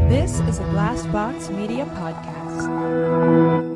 This is a Glass Box Media podcast.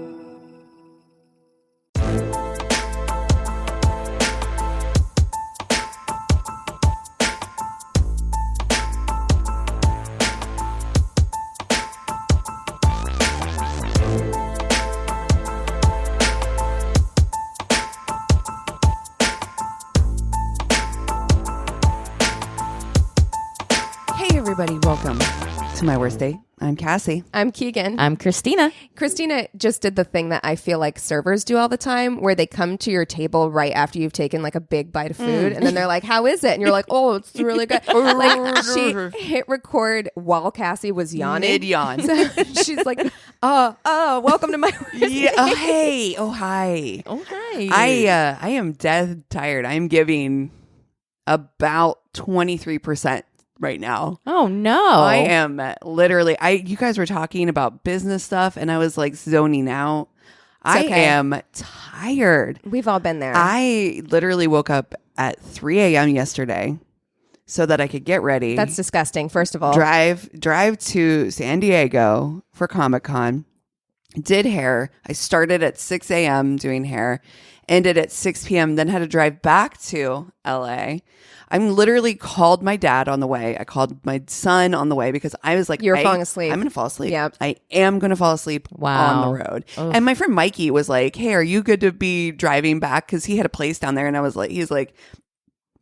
Hey everybody, welcome to my worst day. I'm Cassie. I'm Keegan. I'm Christina. Christina just did the thing that I feel like servers do all the time, where they come to your table right after you've taken like a big bite of food, and then they're like, "How is it?" And you're like, "Oh, it's really good." Like she hit record while Cassie was yawning. Mid-yawn. So she's like, welcome to my worst day." Hey. Oh, hi. Oh, hi. I am dead tired. I'm giving about 23% right now. Oh, no. I am literally, you guys were talking about business stuff and I was like zoning out. I am tired. We've all been there. I literally woke up at 3 a.m. yesterday so that I could get ready. That's disgusting, first of all. Drive to San Diego for Comic-Con. Did hair. I started at 6 a.m. doing hair. Ended at 6 p.m. Then had to drive back to LA. I'm literally called my dad on the way. I called my son on the way because I was like, You're falling asleep. I'm going to fall asleep. Yep. I am going to fall asleep on the road. Ugh. And my friend Mikey was like, hey, are you good to be driving back? Because he had a place down there. And I was like, he's like,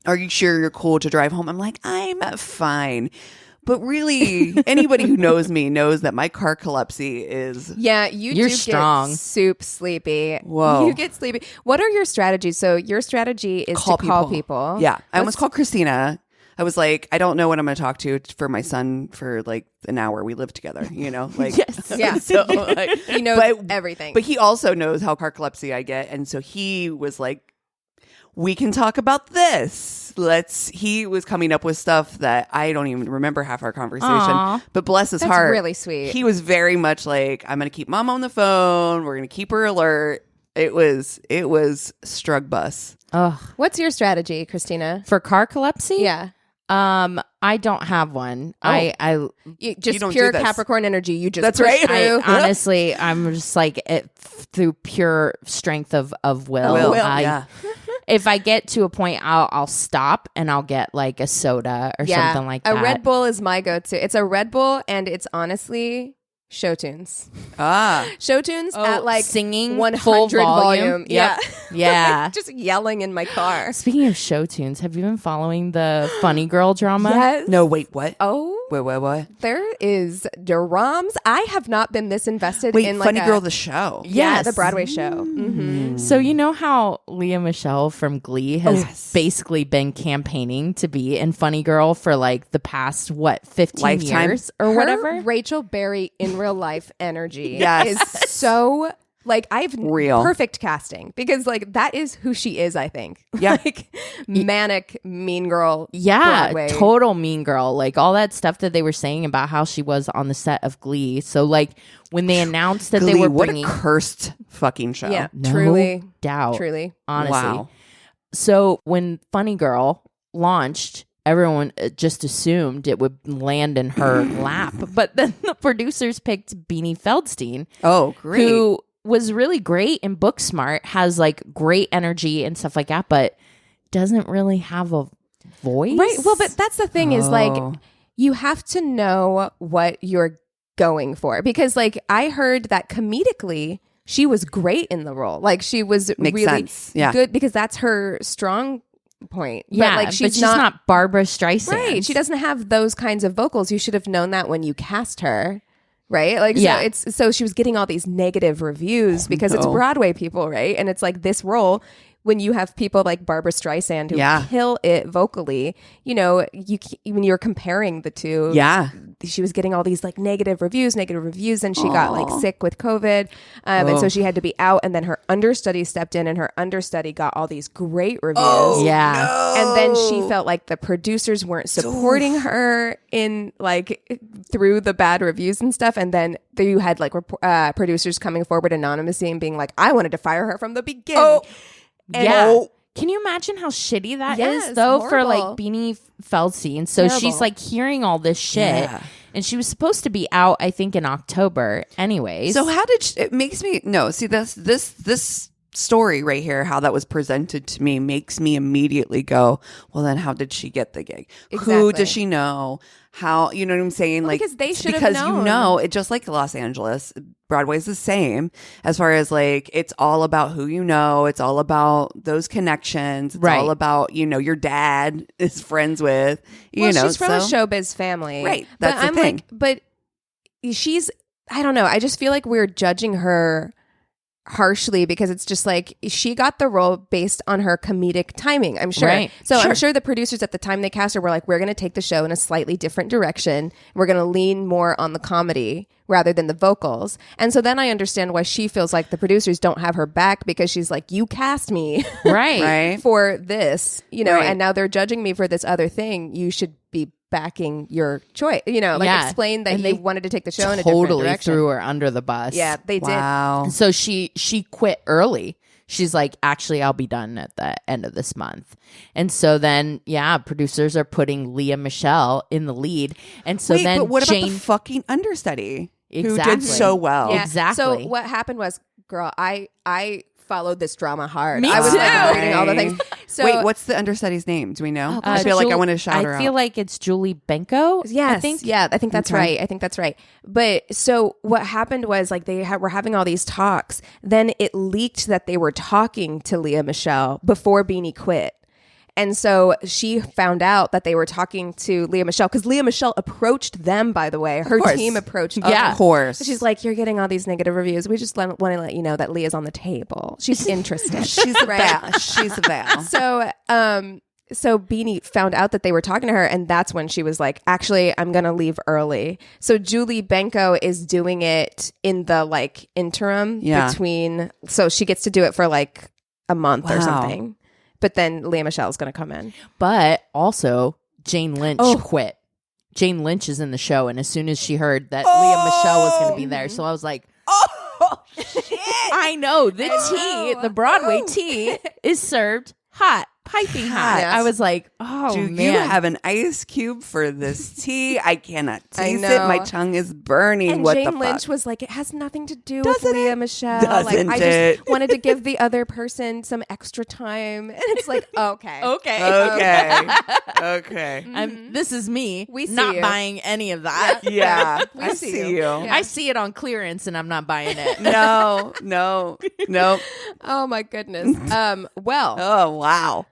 are you sure you're cool to drive home? I'm like, I'm fine. But really, anybody who knows me knows that my carcolepsy is... Yeah, You're do strong. Get soup sleepy. Whoa. You get sleepy. What are your strategies? So your strategy is to call people. Yeah. I almost called Christina. I was like, I don't know what I'm going to talk to for my son for like an hour. We live together, you know? Like, Yes. Yeah. So like, He knows everything. But he also knows how carcolepsy I get. And so he was like, we can talk about this. He was coming up with stuff that I don't even remember half our conversation. Aw. But bless his That's heart. really sweet. He was very much like, I'm going to keep mom on the phone. We're going to keep her alert. It was strug bus. Ugh. What's your strategy, Christina? For carcolepsy? Yeah. I don't have one. Oh. I Just don't pure do this. Capricorn energy. You just That's push right. through. honestly, I'm just like through pure strength of will. Will, I- yeah. If I get to a point, I'll stop and I'll get like a soda or something like that. A Red Bull is my go-to. It's a Red Bull, and it's honestly show tunes. Show tunes at like singing 100 full volume. Yep. Yeah. Yeah. Just yelling in my car. Speaking of show tunes, have you been following the Funny Girl drama? Yes. No, wait, what? Oh, Wait, what? there is drums. I have not been this invested Wait, in Funny like Girl, the show. Yeah, Yes. the Broadway show. Mm-hmm. So you know how Leah Michele from Glee has Yes. basically been campaigning to be in Funny Girl for like the past 15 Lifetime. years or Her whatever? Rachel Berry in real life energy Yes. is so like I've Real. perfect casting because like that is who she is. I think Yeah. like manic mean girl. Yeah, Broadway. total mean girl. Like all that stuff that they were saying about how she was on the set of Glee. So like when they announced that they Glee, were what bringing a cursed fucking show. Yeah, No truly, doubt, truly. honestly. Wow. So when Funny Girl launched, everyone just assumed it would land in her lap. But then the producers picked Beanie Feldstein, Oh, great. who was really great and book smart, has like great energy and stuff like that, but doesn't really have a voice. Right. Well, but that's the thing is like Oh. you have to know what you're going for because like I heard that comedically she was great in the role. Like she was Makes really sense. Yeah. good because that's her strong point. Yeah, but like she's not Barbara Streisand. right. She doesn't have those kinds of vocals. You should have known that when you cast her. Right? Like, Yeah. so she was getting all these negative reviews because it's no. Broadway people, right? And it's like this role, when you have people like Barbara Streisand who Yeah. kill it vocally, you know, when you're comparing the two, Yeah. she was getting all these like negative reviews, and she got like sick with COVID. And so she had to be out. And then her understudy stepped in and her understudy got all these great reviews. Yeah. And then she felt like the producers weren't supporting her in like through the bad reviews and stuff. And then you had like producers coming forward anonymously and being like, I wanted to fire her from the beginning. Oh. And Yeah. Can you imagine how shitty that is, Yes, though, for horrible. like Beanie Feldstein? So she's Terrible. like hearing all this shit. Yeah. and she was supposed to be out, I think, in October. Anyways, So how did it makes me no see this story right here, how that was presented to me makes me immediately go, well, then how did she get the gig? Who Exactly. does she know? How, you know what I'm saying? Well, like, because they should have because known. you know, it just like Los Angeles, Broadway's the same as far as like, it's all about who you know. It's all about those connections. It's Right. all about, you know, your dad is friends with, you Well, know. she's from a so- showbiz family. Right. But That's the I'm thing. like, but she's, I don't know. I just feel like we're judging her harshly because it's just like she got the role based on her comedic timing, I'm sure. Right. So Sure. I'm sure the producers at the time they cast her were like, we're going to take the show in a slightly different direction. We're going to lean more on the comedy rather than the vocals. And so then I understand why she feels like the producers don't have her back, because she's like, you cast me right. Right. for this, you know, Right. and now they're judging me for this other thing. You should be backing your choice, you know, like Yeah. explain that And you they wanted to take the show in a different Totally direction. threw her under the bus. Yeah, they did. Wow. So she quit early. She's like, actually, I'll be done at the end of this month. And so then, yeah, producers are putting Leah Michele in the lead. And so Wait, then but what Jane, about the fucking understudy who Exactly. did so well? Yeah. Exactly. So what happened was, girl, I followed this drama hard. Me I was like too. reading all the things. So Wait, what's the understudy's name? Do we know? Oh, I gosh. feel like I Julie- want to shout her I feel out. like it's Julie Benko. Yes, I think. yeah, I think that's Okay. right. I think that's right. But so what happened was like they were having all these talks. Then it leaked that they were talking to Leah Michele before Beanie quit. And so she found out that they were talking to Leah Michele because Leah Michele approached them, by the way. Her course. team approached Yeah. Of course. She's like, you're getting all these negative reviews. We just want to let you know that Leah's on the table. She's interested. She's a val. She's a val. So Beanie found out that they were talking to her, and that's when she was like, actually, I'm going to leave early. So Julie Benko is doing it in the like interim Yeah. between, so she gets to do it for like a month or Wow. something. But then Leah Michelle's going to come in. But also, Jane Lynch Oh. quit. Jane Lynch is in the show. And as soon as she heard that Leah Michele was going to be there, so I was like, Oh, shit. I know the tea, the Broadway tea is served hot, piping hot. Yes. I was like, oh, Do man. you have an ice cube for this tea? I cannot I taste it. know. My tongue is burning. And what Jane the fuck? Lynch was like, it has nothing to do Doesn't with Leah it? Michele. Doesn't like, I it? just wanted to give the other person some extra time. And it's like, okay. Okay. Okay. This is me We see not you. buying any of that. Yeah. We I see see you. you. Yeah. I see it on clearance and I'm not buying it. No. Oh my goodness. Well, Oh, wow.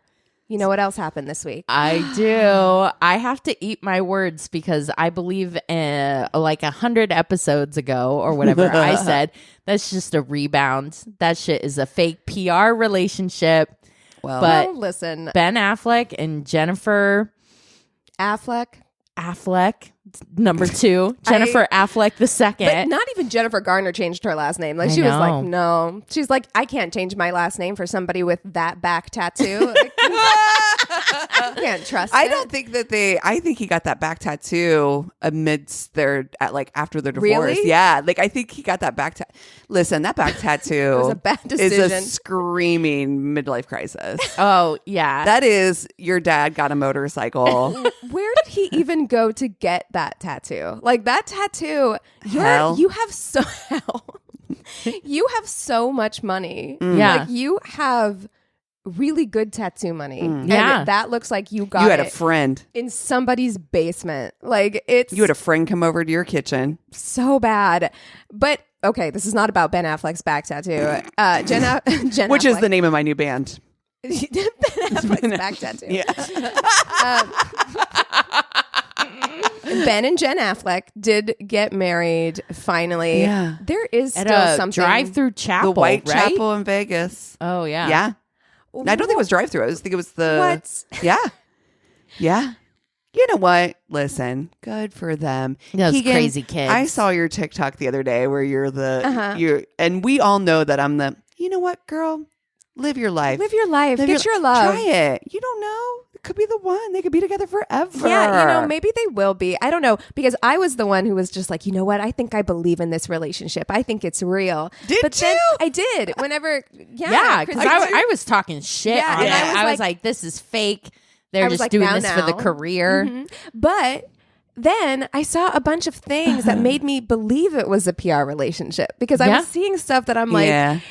you know what else happened this week? I do. I have to eat my words because I believe like 100 episodes ago or whatever I said, that's just a rebound. That shit is a fake PR relationship. Well, But Well, listen, Ben Affleck and Jennifer Affleck, Affleck, number 2, Jennifer Affleck the second. but not even Jennifer Garner changed her last name. Like I she was know. like, no. She's like, I can't change my last name for somebody with that back tattoo. Like, I can't trust I it. don't think that I think he got that back tattoo amidst after their divorce. Really? Yeah. Like, I think he got that back tattoo. Listen, that back tattoo It was a bad is decision. a screaming midlife crisis. oh, yeah. That is, your dad got a motorcycle. Where did he even go to get that tattoo? Like that tattoo, Hell. you have so you have so much money. Yeah. Like you have really good tattoo money. And Yeah. that looks like you got You had a it friend. in somebody's basement. Like it's You had a friend come over to your kitchen. so bad. But okay, this is not about Ben Affleck's back tattoo. Jen Which is Affleck. the name of my new band. Ben Affleck's back tattoo. Yeah. Ben and Jen Affleck did get married finally. Yeah. There is At still a something. drive-through The chapel, White right? Chapel in Vegas. Oh, yeah. Yeah. I don't think it was drive through. I think it was the. What? Yeah. Yeah. You know what? Listen, good for them. Those Keegan, crazy kids. I saw your TikTok the other day where you're and we all know that I'm the, you know what, girl? Live your life. Live your life. Live Get your love. Try it. You don't know. It could be the one. They could be together forever. Yeah, you know, maybe they will be. I don't know. Because I was the one who was just like, you know what? I think I believe in this relationship. I think it's real. Did but then you? I did. Whenever, Yeah, because I was talking shit Yeah, on and it. I was I was like, this is fake. They're I was just like, doing now, this for the now. career. Mhm. But then I saw a bunch of things that made me believe it was a PR relationship because I was seeing stuff that I'm like,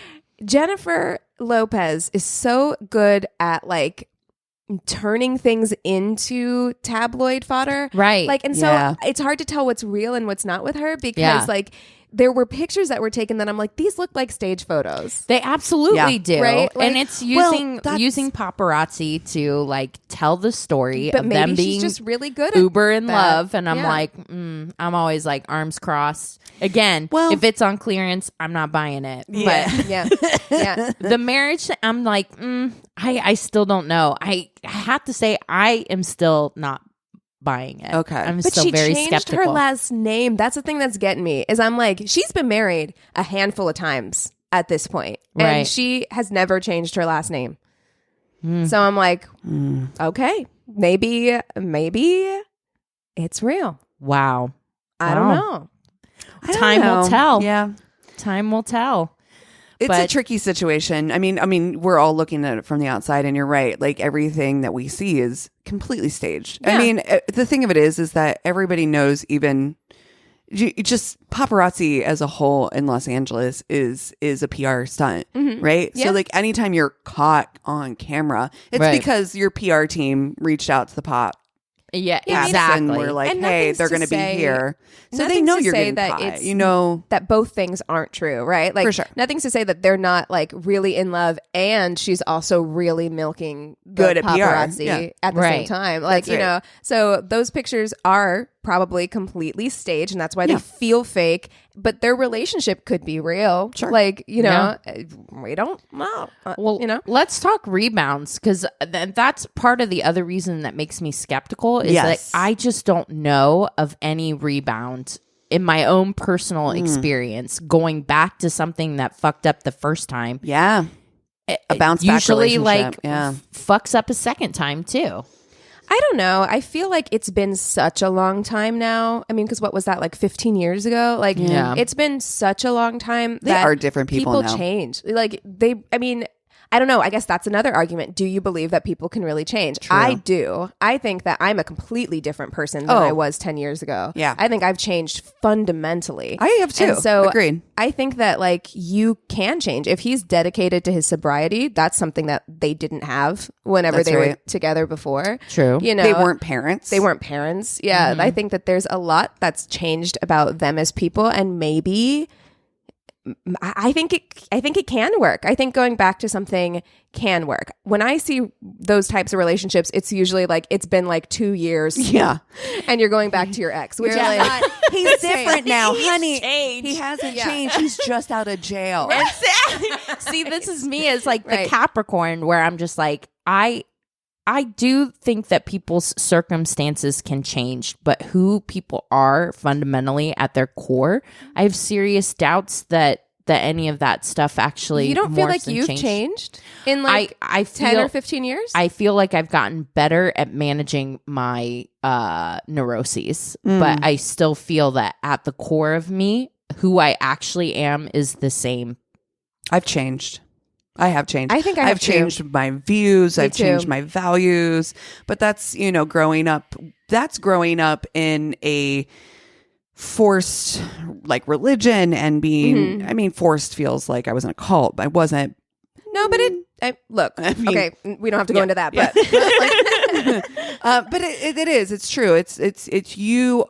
Jennifer Lopez is so good at like turning things into tabloid fodder. Right. Like, and so it's hard to tell what's real and what's not with her because like there were pictures that were taken that I'm like, these look like stage photos. They absolutely do. Right? Like, and it's using paparazzi to like tell the story but of maybe them she's being just really good at uber in that. love. And I'm like, I'm always like arms crossed. Again, if it's on clearance, I'm not buying it. But the marriage, I'm like, I still don't know. I have to say, I am still not buying it. Okay. I'm But still she very changed skeptical. her last name. That's the thing that's getting me is I'm like, she's been married a handful of times at this point. Right. And she has never changed her last name. So I'm like, okay, maybe it's real. Wow. I don't know. Time will tell. Yeah. Time will tell. It's a tricky situation. I mean, we're all looking at it from the outside, and you're right. Like everything that we see is completely staged. Yeah. I mean, the thing of it is that everybody knows. Even just paparazzi as a whole in Los Angeles is a PR stunt, right? Yeah. So like anytime you're caught on camera, it's because your PR team reached out to the pop. Yeah, And exactly. we're like, And hey, nothing's they're to going to be say- here. So they nothing's know to you're say getting that caught. it's- You know, that both things aren't true, right? Like, For sure. nothing's to say that they're not like really in love, and she's also really milking the Good at PR. paparazzi Yeah. at the same Right. time. Like, That's you right. know, so those pictures are probably completely staged, and that's why they feel fake. But their relationship could be real. Sure. Like, you know, we don't know. Well, you know, let's talk rebounds because that's part of the other reason that makes me skeptical is Yes. that I just don't know of any rebound in my own personal experience going back to something that fucked up the first time. yeah, a bounce back Usually, relationship. like, fucks up a second time too. I don't know. I feel like it's been such a long time now. I mean, because what was that, like 15 years ago? Like, it's been such a long time. They are different people now. change. Like, I mean, I don't know. I guess that's another argument. Do you believe that people can really change? True. I do. I think that I'm a completely different person than I was 10 years ago. Yeah. I think I've changed fundamentally. I have too. And so Agreed. I think that like you can change. If he's dedicated to his sobriety, that's something that they didn't have whenever That's they were right. together before. True. You know, They weren't parents. they weren't parents. Yeah. I think that there's a lot that's changed about them as people, and maybe I think it can work. I think going back to something can work. When I see those types of relationships, it's usually like it's been like 2 years. Yeah. And you're going back to your ex, which is like, He's different now, honey. changed. He hasn't changed. He's just out of jail. See, this is me as like the Right. Capricorn where I'm just like, I do think that people's circumstances can change, but who people are fundamentally at their core, I have serious doubts that any of that stuff actually you don't feel morphs like and you've changed. changed in like I 10 feel, or 15 years? I feel like I've gotten better at managing my neuroses, but I still feel that at the core of me, who I actually am is the same. I've changed. I have changed. I think I have I've changed my views. I've too. changed my values. But that's, growing up. That's growing up in a forced like religion and being, I mean, forced feels like I was in a cult. I wasn't. No, but look, I mean- okay, we don't have to go into that, but But it is. It's true. It's you.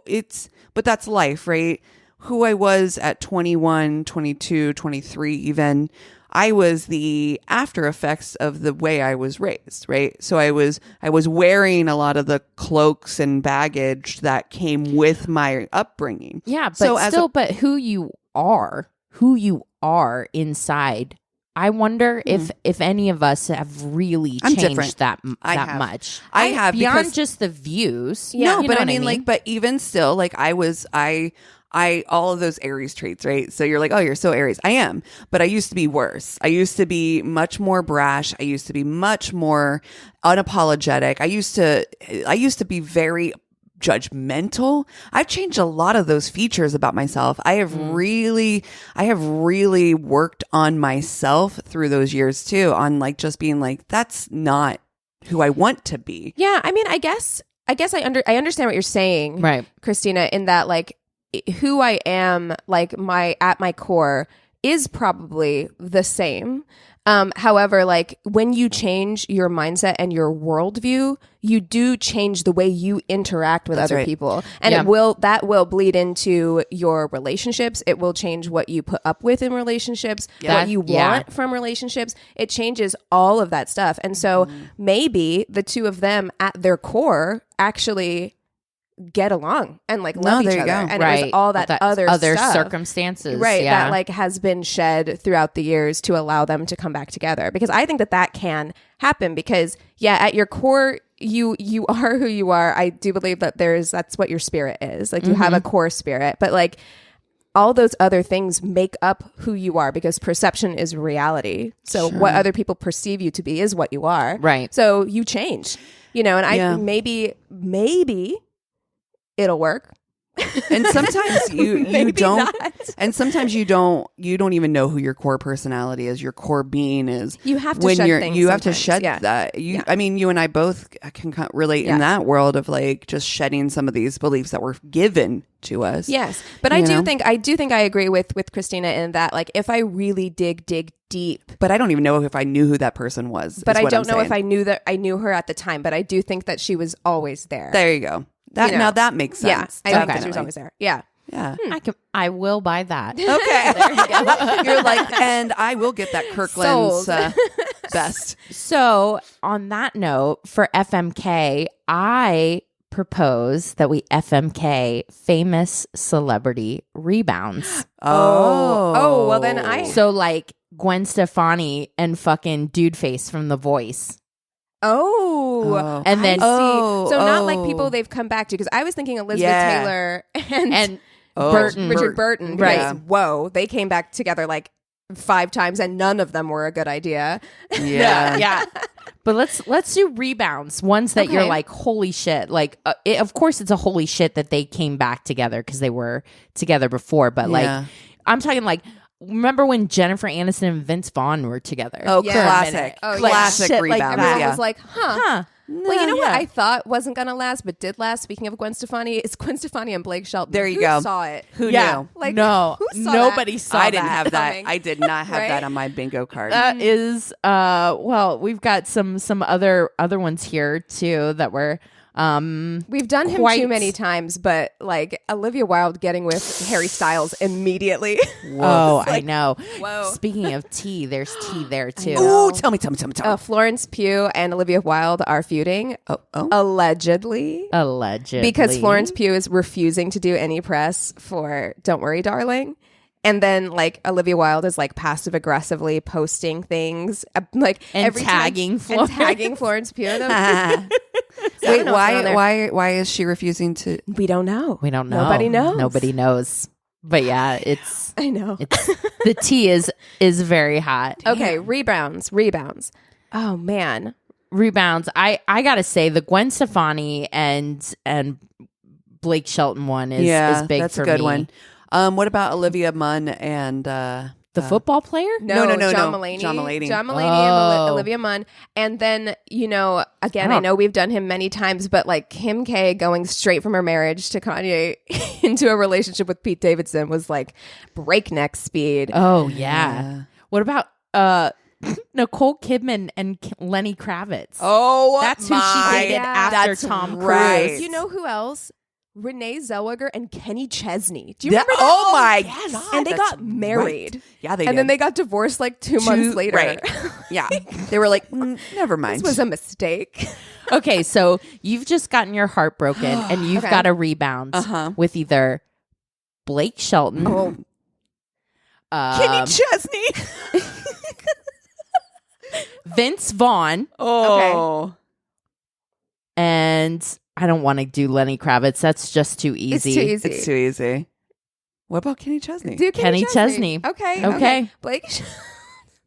But that's life, right? Who I was at 21, 22, 23 even, I was the after effects of the way I was raised, right? So I was wearing a lot of the cloaks and baggage that came with my upbringing. Yeah, but So but who you are inside, I wonder if any of us have really I'm changed different. that I that have. much. I have, beyond because- just the views. No, you but know I what mean, like, but even still, like I all of those Aries traits, right? So you're like, oh, you're so Aries. I am. But I used to be worse. I used to be much more brash. I used to be much more unapologetic. I used to be very judgmental. I've changed a lot of those features about myself. I have really worked on myself through those years too, on like just being like, that's not who I want to be. yeah, I mean, I guess I guess I understand what you're saying, Right. Christina, in that like who I am, like at my core is probably the same. However, like when you change your mindset and your worldview, you do change the way you interact with other people, and that will bleed into your relationships. It will change what you put up with in relationships, what you want from relationships. It changes all of that stuff, and so maybe the two of them at their core actually get along and like love each other, and it was all that other stuff, circumstances, that like has been shed throughout the years to allow them to come back together. Because I think that can happen, because at your core you are who you are. I do believe that that's what your spirit is, like you have a core spirit, but like all those other things make up who you are, because perception is reality. So what other people perceive you to be is what you are, right? So you change, and I maybe it'll work. And sometimes you don't not. And sometimes you don't even know who your core personality is, your core being is. You have to shed things. You have to shed that. I mean, you and I both can relate in that world of like just shedding some of these beliefs that were given to us. Yes. But I do think I agree with Christina in that, like, if I really dig deep. But I don't even know if I knew who that person was. But I don't know if I knew her at the time, but I do think that she was always there. There you go. Now that makes sense. Yeah, I think that she was always there. Yeah. Yeah. I will buy that. Okay. There you go. You're like, and I will get that Kirkland's best. So on that note, for FMK, I propose that we FMK famous celebrity rebounds. Oh, well then So like Gwen Stefani and fucking Dude Face from The Voice. And then not like people they've come back to, because I was thinking Elizabeth Taylor and Richard Burton, right? Yeah. Whoa, they came back together like 5 times, and none of them were a good idea. Yeah. But let's do rebounds, ones that you're like, holy shit! Like, of course, it's a holy shit that they came back together because they were together before. But like, I'm talking like. Remember when Jennifer Aniston and Vince Vaughn were together? Oh, classic. Classic shit, rebounds. Like, everyone was like, huh. Well, you know what I thought wasn't going to last, but did last, speaking of Gwen Stefani, is Gwen Stefani and Blake Shelton. There you go. Who saw it? Who knew? Like, no. Who saw Nobody that? saw I didn't have that. coming? I did not have that on my bingo card. That is, well, we've got some other ones here, too, that were... we've done him too many times, but like Olivia Wilde getting with Harry Styles immediately. Whoa. I know. Whoa. Speaking of tea, there's tea there too. Ooh, tell me. Florence Pugh and Olivia Wilde are feuding. Allegedly. Because Florence Pugh is refusing to do any press for Don't Worry, Darling. And then, like, Olivia Wilde is, like, passive-aggressively posting things, like, and every tagging time, and tagging Florence Pugh. Wait, why is she refusing to? We don't know. Nobody knows. But yeah, I know. The tea is very hot. Okay, rebounds. Oh man, rebounds. I gotta say the Gwen Stefani and Blake Shelton one is big that's for a good me. one. What about Olivia Munn and the football player? No, John Mulaney. Mulaney. And Olivia Munn. And then, again, I know we've done him many times, but like Kim K going straight from her marriage to Kanye into a relationship with Pete Davidson was like breakneck speed. Oh, yeah. What about Nicole Kidman and Lenny Kravitz? Oh, that's who she dated after Tom Cruise. You know who else? Renee Zellweger and Kenny Chesney. Do you remember that? Oh my God. And they got married. Right. Yeah, they did. And then they got divorced like 2 months later. Right. Yeah. They were like, never mind. This was a mistake. Okay, so you've just gotten your heart broken and you've got to rebound with either Blake Shelton, Kenny Chesney, Vince Vaughn, and I don't want to do Lenny Kravitz. That's just too easy. It's too easy. What about Kenny Chesney? Do Kenny Chesney. Okay. Blake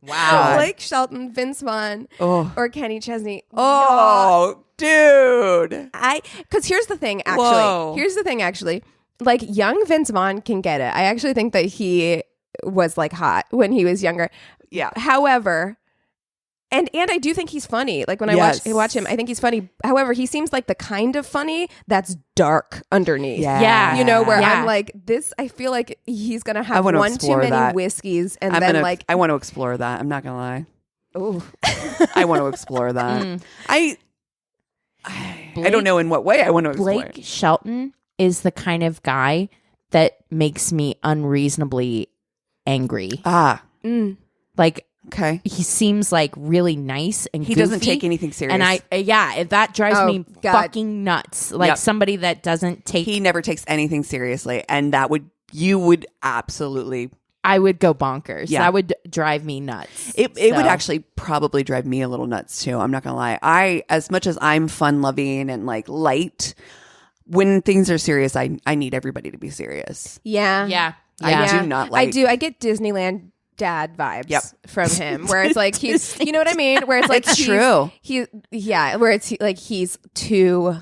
Wow. Blake Shelton, Vince Vaughn, or Kenny Chesney. Oh, dude. Because here's the thing, actually. Like, young Vince Vaughn can get it. I actually think that he was, like, hot when he was younger. Yeah. However... And I do think he's funny. Like when I watch him, I think he's funny. However, he seems like the kind of funny that's dark underneath. Yeah. You know, where I'm like, this, I feel like he's going to have one too many whiskeys and I want to explore that. I'm not going to lie. Ooh. I want to explore that. I don't know in what way I want to explore Blake Shelton is the kind of guy that makes me unreasonably angry. Like, okay. He seems like really nice and he goofy, doesn't take anything serious. And that drives me fucking nuts. Like somebody that doesn't take. He never takes anything seriously, and you would absolutely. I would go bonkers. Yeah. That would drive me nuts. It would actually probably drive me a little nuts too. I'm not gonna lie. As much as I'm fun loving and like light, when things are serious, I need everybody to be serious. Yeah. I do not like. I do. I get Disneyland dad vibes from him, where it's like he's, you know what I mean? Where it's like it's true. Where it's like he's too.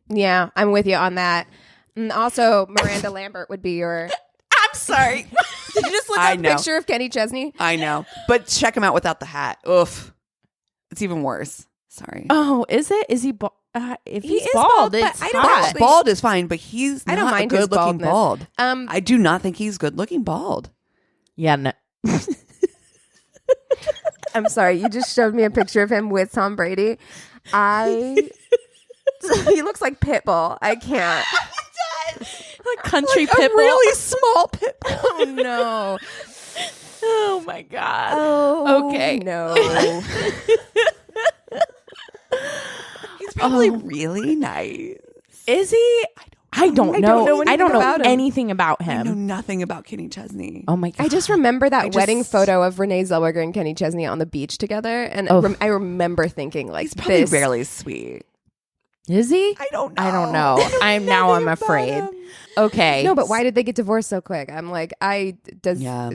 Yeah, I'm with you on that. And also, Miranda Lambert would be your. I'm sorry. Did you just look up a picture of Kenny Chesney? I know, but check him out without the hat. Oof, it's even worse. Sorry. Oh, is it? Is he? If He he's is bald, bald, but it's I don't hot. actually- Bald is fine, but he's I don't not mind a his good looking baldness. bald. I do not think he's good looking bald. Yeah. No. I'm sorry. You just showed me a picture of him with Tom Brady. He looks like Pitbull. I can't. Like country like pitbull. a really small pitbull. Oh no. Oh my god. Oh okay. No. He's probably really nice. Is he? I don't know. I don't know about him. anything about I know him. nothing about Kenny Chesney. Oh my god. I just remember that wedding photo of Renee Zellweger and Kenny Chesney on the beach together, and I remember thinking like, He's probably this. barely sweet. Is he? I don't know. I don't know. I'm afraid. Okay. No, but why did they get divorced so quick? I'm like, Yeah.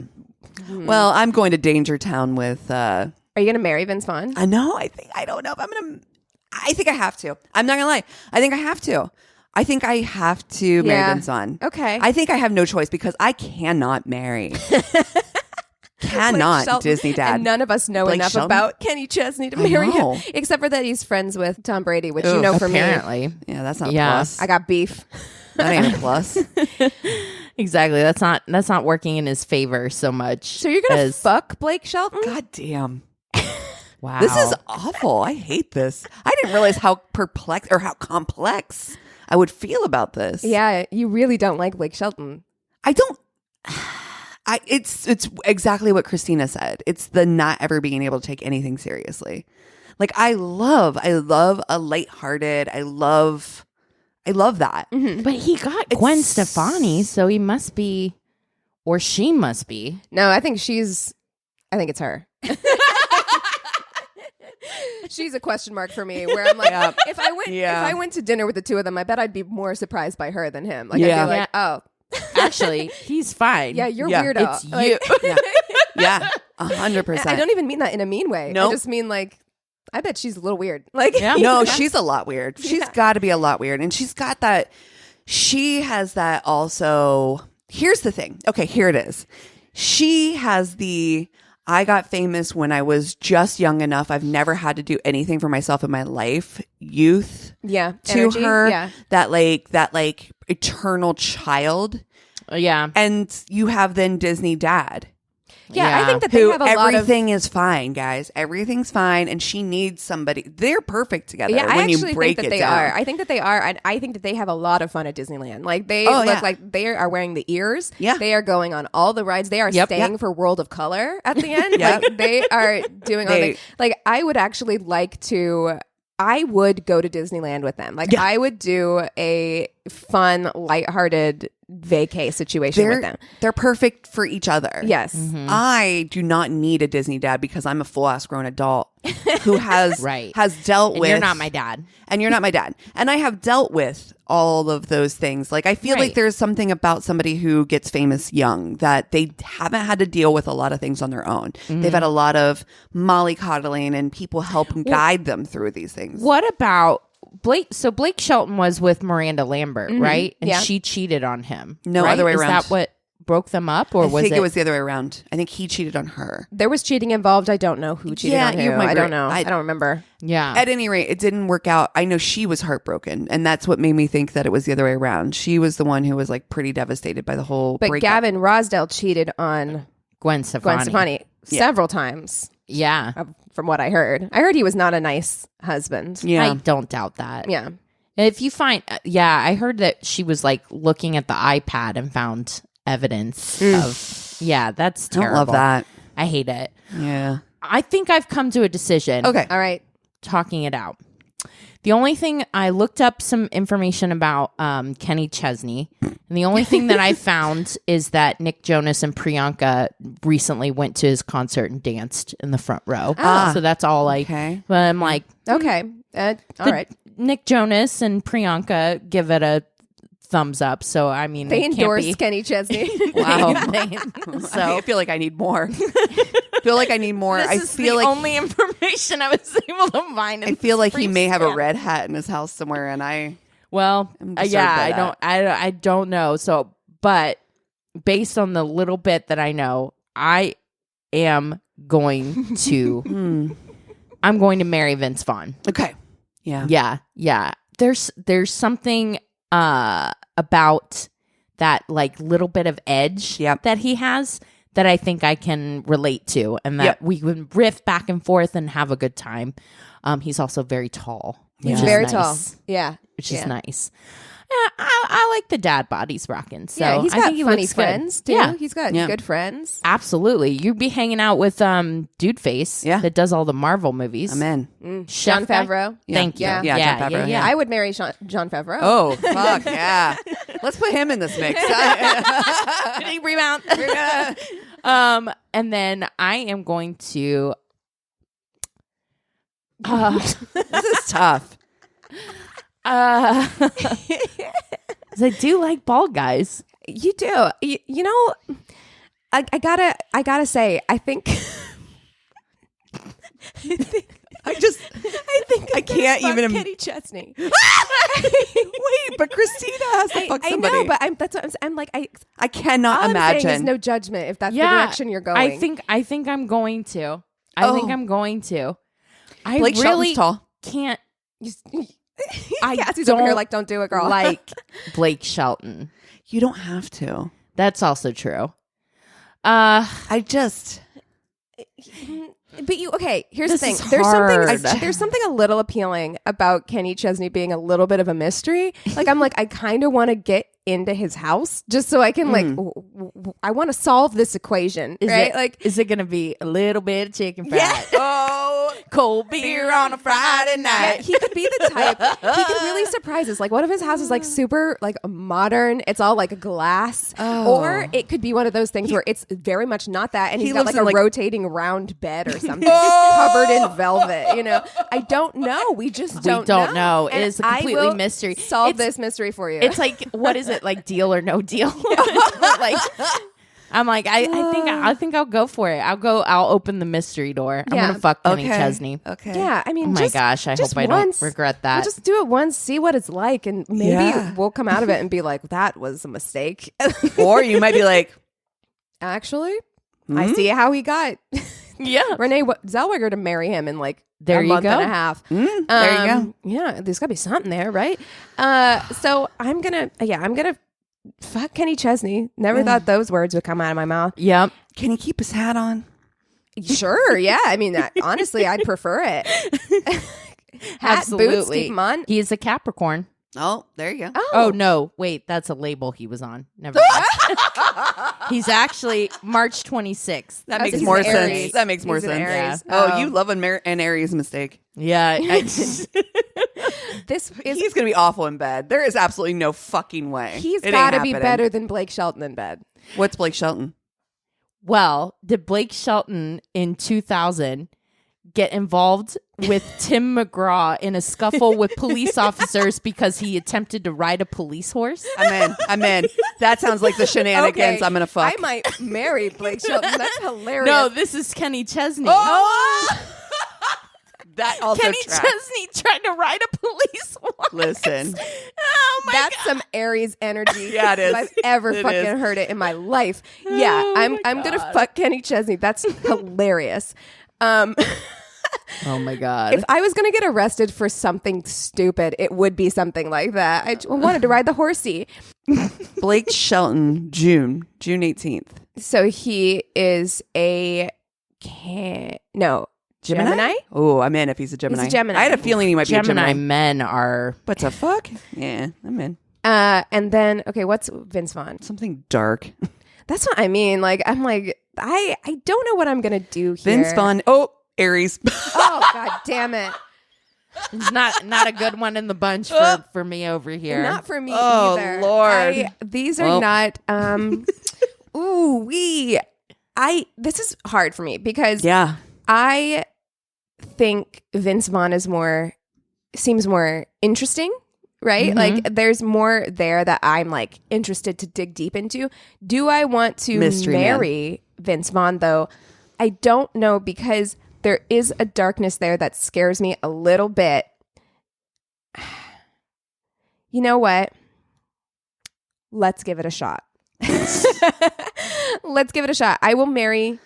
Well, I'm going to Danger Town with. Are you gonna marry Vince Vaughn? I know. I don't know if I'm gonna. I think I have to. I'm not gonna lie. I think I have to. I think I have to marry Vince Vaughn. Okay. I think I have no choice because I cannot marry. Cannot Disney dad. And none of us know Blake enough Shelton? about Kenny Chesney to marry know. him, except for that he's friends with Tom Brady, which you know for apparently. me. Yeah, that's not a Yeah. plus. I got beef. That ain't a plus. Exactly. That's not working in his favor so much. So you're gonna fuck Blake Shelton? God damn. Wow. This is awful. I hate this. I didn't realize how perplexed or how complex I would feel about this. Yeah, you really don't like Blake Shelton. I don't. It's exactly what Christina said. It's the not ever being able to take anything seriously. Like I love a lighthearted. I love that. Mm-hmm. But he got Gwen Stefani, so he must be, or she must be. No, I think it's her. She's a question mark for me. Where I'm like, if I went to dinner with the two of them, I bet I'd be more surprised by her than him. Like I'd be like, oh, Actually, he's fine. yeah, you're Yeah. weirdo. It's Like- you. Yeah, 100%. I don't even mean that in a mean way. Nope. I just mean like, I bet she's a little weird. Like, Yeah. No, she's a lot weird. She's got to be a lot weird. And she's got that. She has that also. Here's the thing. Okay, here it is. She has I got famous when I was just young enough. I've never had to do anything for myself in my life. Youth. yeah, To energy, her. yeah. That eternal child. Yeah. And you have then Disney dad. Yeah, I think that they Who have a lot of. everything is fine, guys. Everything's fine, and she needs somebody. They're perfect together. Yeah, I when actually you break think that it they down. are. I think that they are, and I think that they have a lot of fun at Disneyland. Like they Oh, look yeah. like they are wearing the ears. Yeah. they are going on all the rides. They are Yep. staying Yep. for World of Color at the end. Yep. Like they are doing all They- the. Like I would actually like to. I would go to Disneyland with them. Like Yeah. I would do a fun, lighthearted vacay situation with them. They're perfect for each other. Yes. I do not need a Disney dad because I'm a full ass grown adult who has Right. has dealt And with. you're not my dad. And you're not my dad. And I have dealt with all of those things. Like I feel like Right. there's something about somebody who gets famous young that they haven't had to deal with a lot of things on their own. They've had a lot of mollycoddling and people help and guide them through these things. What about Blake? So Blake Shelton was with Miranda Lambert, right? And Yeah. she cheated on him. No, right? other way Is around. that what? broke them up, or I was think it was the other way around. I think he cheated on her. There was cheating involved. I don't know who cheated on who. you might I be don't know. right. I don't remember. Yeah. At any rate, it didn't work out. I know she was heartbroken, and that's what made me think that it was the other way around. She was the one who was like pretty devastated by the whole But breakup. Gavin Rosdale cheated on Gwen Stefani. several times. Yeah. From what I heard he was not a nice husband. Yeah. I don't doubt that. Yeah. If you find, I heard that she was like looking at the iPad and found evidence of, that's I don't terrible. love that. I hate it. Yeah. I think I've come to a decision. Okay. All right. Talking it out. The only thing, I looked up some information about Kenny Chesney, and the only thing that I found is that Nick Jonas and Priyanka recently went to his concert and danced in the front row. So that's all like, Okay. but I'm like, Okay. All right. Nick Jonas and Priyanka give it a thumbs up. So, I mean, They it can't endorsed be- Kenny Chesney. Wow. So, I feel like I need more. this I is feel the like only information I was able to find. I feel like he may have a red. red hat in his house somewhere, and I Well, I'm disturbed by I don't know. So, but based on the little bit that I know, I am going to I'm going to marry Vince Vaughn. okay. Yeah. Yeah. There's something about that like little bit of edge that he has that I think I can relate to, and that we can riff back and forth and have a good time. He's also very tall. He's which is very nice, tall. Yeah. which is nice. Yeah, I like the dad bod he's rocking. So Yeah, he's I got think he funny looks friends good. too. Yeah, He's got good friends. absolutely. You'd be hanging out with Dude Face that does all the Marvel movies. I'm in. John guy? Favreau. Thank you. Yeah. Yeah, John Favreau, yeah. I would marry John Favreau. Oh, fuck, yeah. Let's put him in this mix. Rebound. And then I am going to This is tough. 'cause I do like bald guys. You do. You know, I gotta say, I think I can't even. Kenny Chesney. Wait, but Christina has to fuck somebody. I know, but that's what I'm like. I cannot all I'm saying is imagine. no judgment if that's the direction you're going. I think I'm going to. I think I'm going to. I Blake really Shelton's tall. can't. Cassie's over here like, don't do it, girl. Like Blake Shelton. You don't have to. That's also true. I just. But here's the This thing. is There's hard. there's something a little appealing about Kenny Chesney being a little bit of a mystery. Like I'm like, I kind of want to get into his house just so I can I want to solve this equation, right? Is it going to be a little bit of chicken fried? Oh, cold beer on a Friday night. Yeah, he could be the type. He could really surprise us. Like, what if his house is like super like modern? It's all like glass, or it could be one of those things where it's very much not that, and he's got lives like a in, like- rotating round bed or something covered in velvet. You know, I don't know. We just don't know. It And is a I completely will mystery. Solve It's- this mystery for you. It's like, what is it? Like deal or no deal? Like, I'm like, I think I'll go for it. I'll open the mystery door. I'm Yeah. gonna fuck Kenny Okay. Chesney. Okay. yeah. I mean, Oh my just, gosh, I just hope I once. don't regret that. We'll just do it once, see what it's like, and maybe Yeah. we'll come out of it and be like, that was a mistake. Or you might be like, Actually, I see how he got yeah. Renee Zellweger to marry him in like There a you month go. and a half. there you go. Yeah, there's got to be something there, right? So I'm gonna fuck Kenny Chesney. Never thought those words would come out of my mouth. Yep. Can he keep his hat on? Sure, yeah. I mean, honestly, I'd prefer it. Hat, boots, keep him on. He is a Capricorn. Oh, there you go. Oh no, wait, that's a label he was on. Never mind. He's actually March 26th. That Oh, makes so more he's an sense. Aries. That makes more He's an sense. Aries. Oh, you love an Aries mistake. Yeah. This is He's going to be awful in bed. There is absolutely no fucking way. he's It ain't got to be happening. better than Blake Shelton in bed. What's Blake Shelton? Well, did Blake Shelton in 2000 get involved with Tim McGraw in a scuffle with police officers because he attempted to ride a police horse? I'm in. That sounds like the shenanigans Okay, I'm going to fuck. I might marry Blake Shelton. That's hilarious. No, this is Kenny Chesney. Oh! That also Kenny tracks. Chesney trying to ride a police horse. Listen. Oh my That's God. some Aries energy. Yeah, it is. If I've ever It fucking is. heard it in my life. Yeah, Oh I'm my gonna God. fuck Kenny Chesney. That's hilarious. Oh my God. If I was gonna get arrested for something stupid, it would be something like that. I wanted to ride the horsey. Blake Shelton, June 18th. So he is a Gemini? Oh, I'm in if he's a Gemini. He's a Gemini. I had a feeling he might be a Gemini Gemini. men are. What the fuck? Yeah, I'm in. And then what's Vince Vaughn? Something dark. That's what I mean. Like I'm like I don't know what I'm gonna do here. Vince Vaughn. Oh, Aries. Oh god damn it. It's not a good one in the bunch for me over here. Not for me Oh, either. Lord. These are not this is hard for me because Yeah. I think Vince Vaughn seems more interesting, right? Mm-hmm. Like there's more there that I'm like interested to dig deep into. Do I want to Mystery man. marry Vince Vaughn though? I don't know because there is a darkness there that scares me a little bit. You know what? Let's give it a shot. Let's give it a shot. I will marry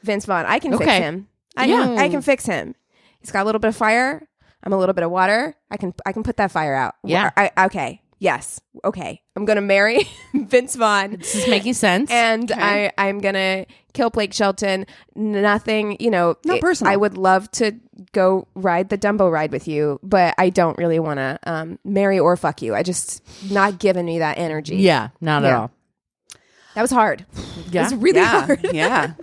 Vince Vaughn. I can fix Okay. him. Yeah. I can fix him. He's got a little bit of fire. I'm a little bit of water. I can put that fire out. Yeah. Okay. Yes. Okay. I'm gonna marry Vince Vaughn. This is making sense. And I'm gonna kill Blake Shelton. Nothing, Not personal. I would love to go ride the Dumbo ride with you, but I don't really want to marry or fuck you. I just not giving me that energy. yeah, not at Yeah. all. That was hard. Yeah. It was really hard. Yeah.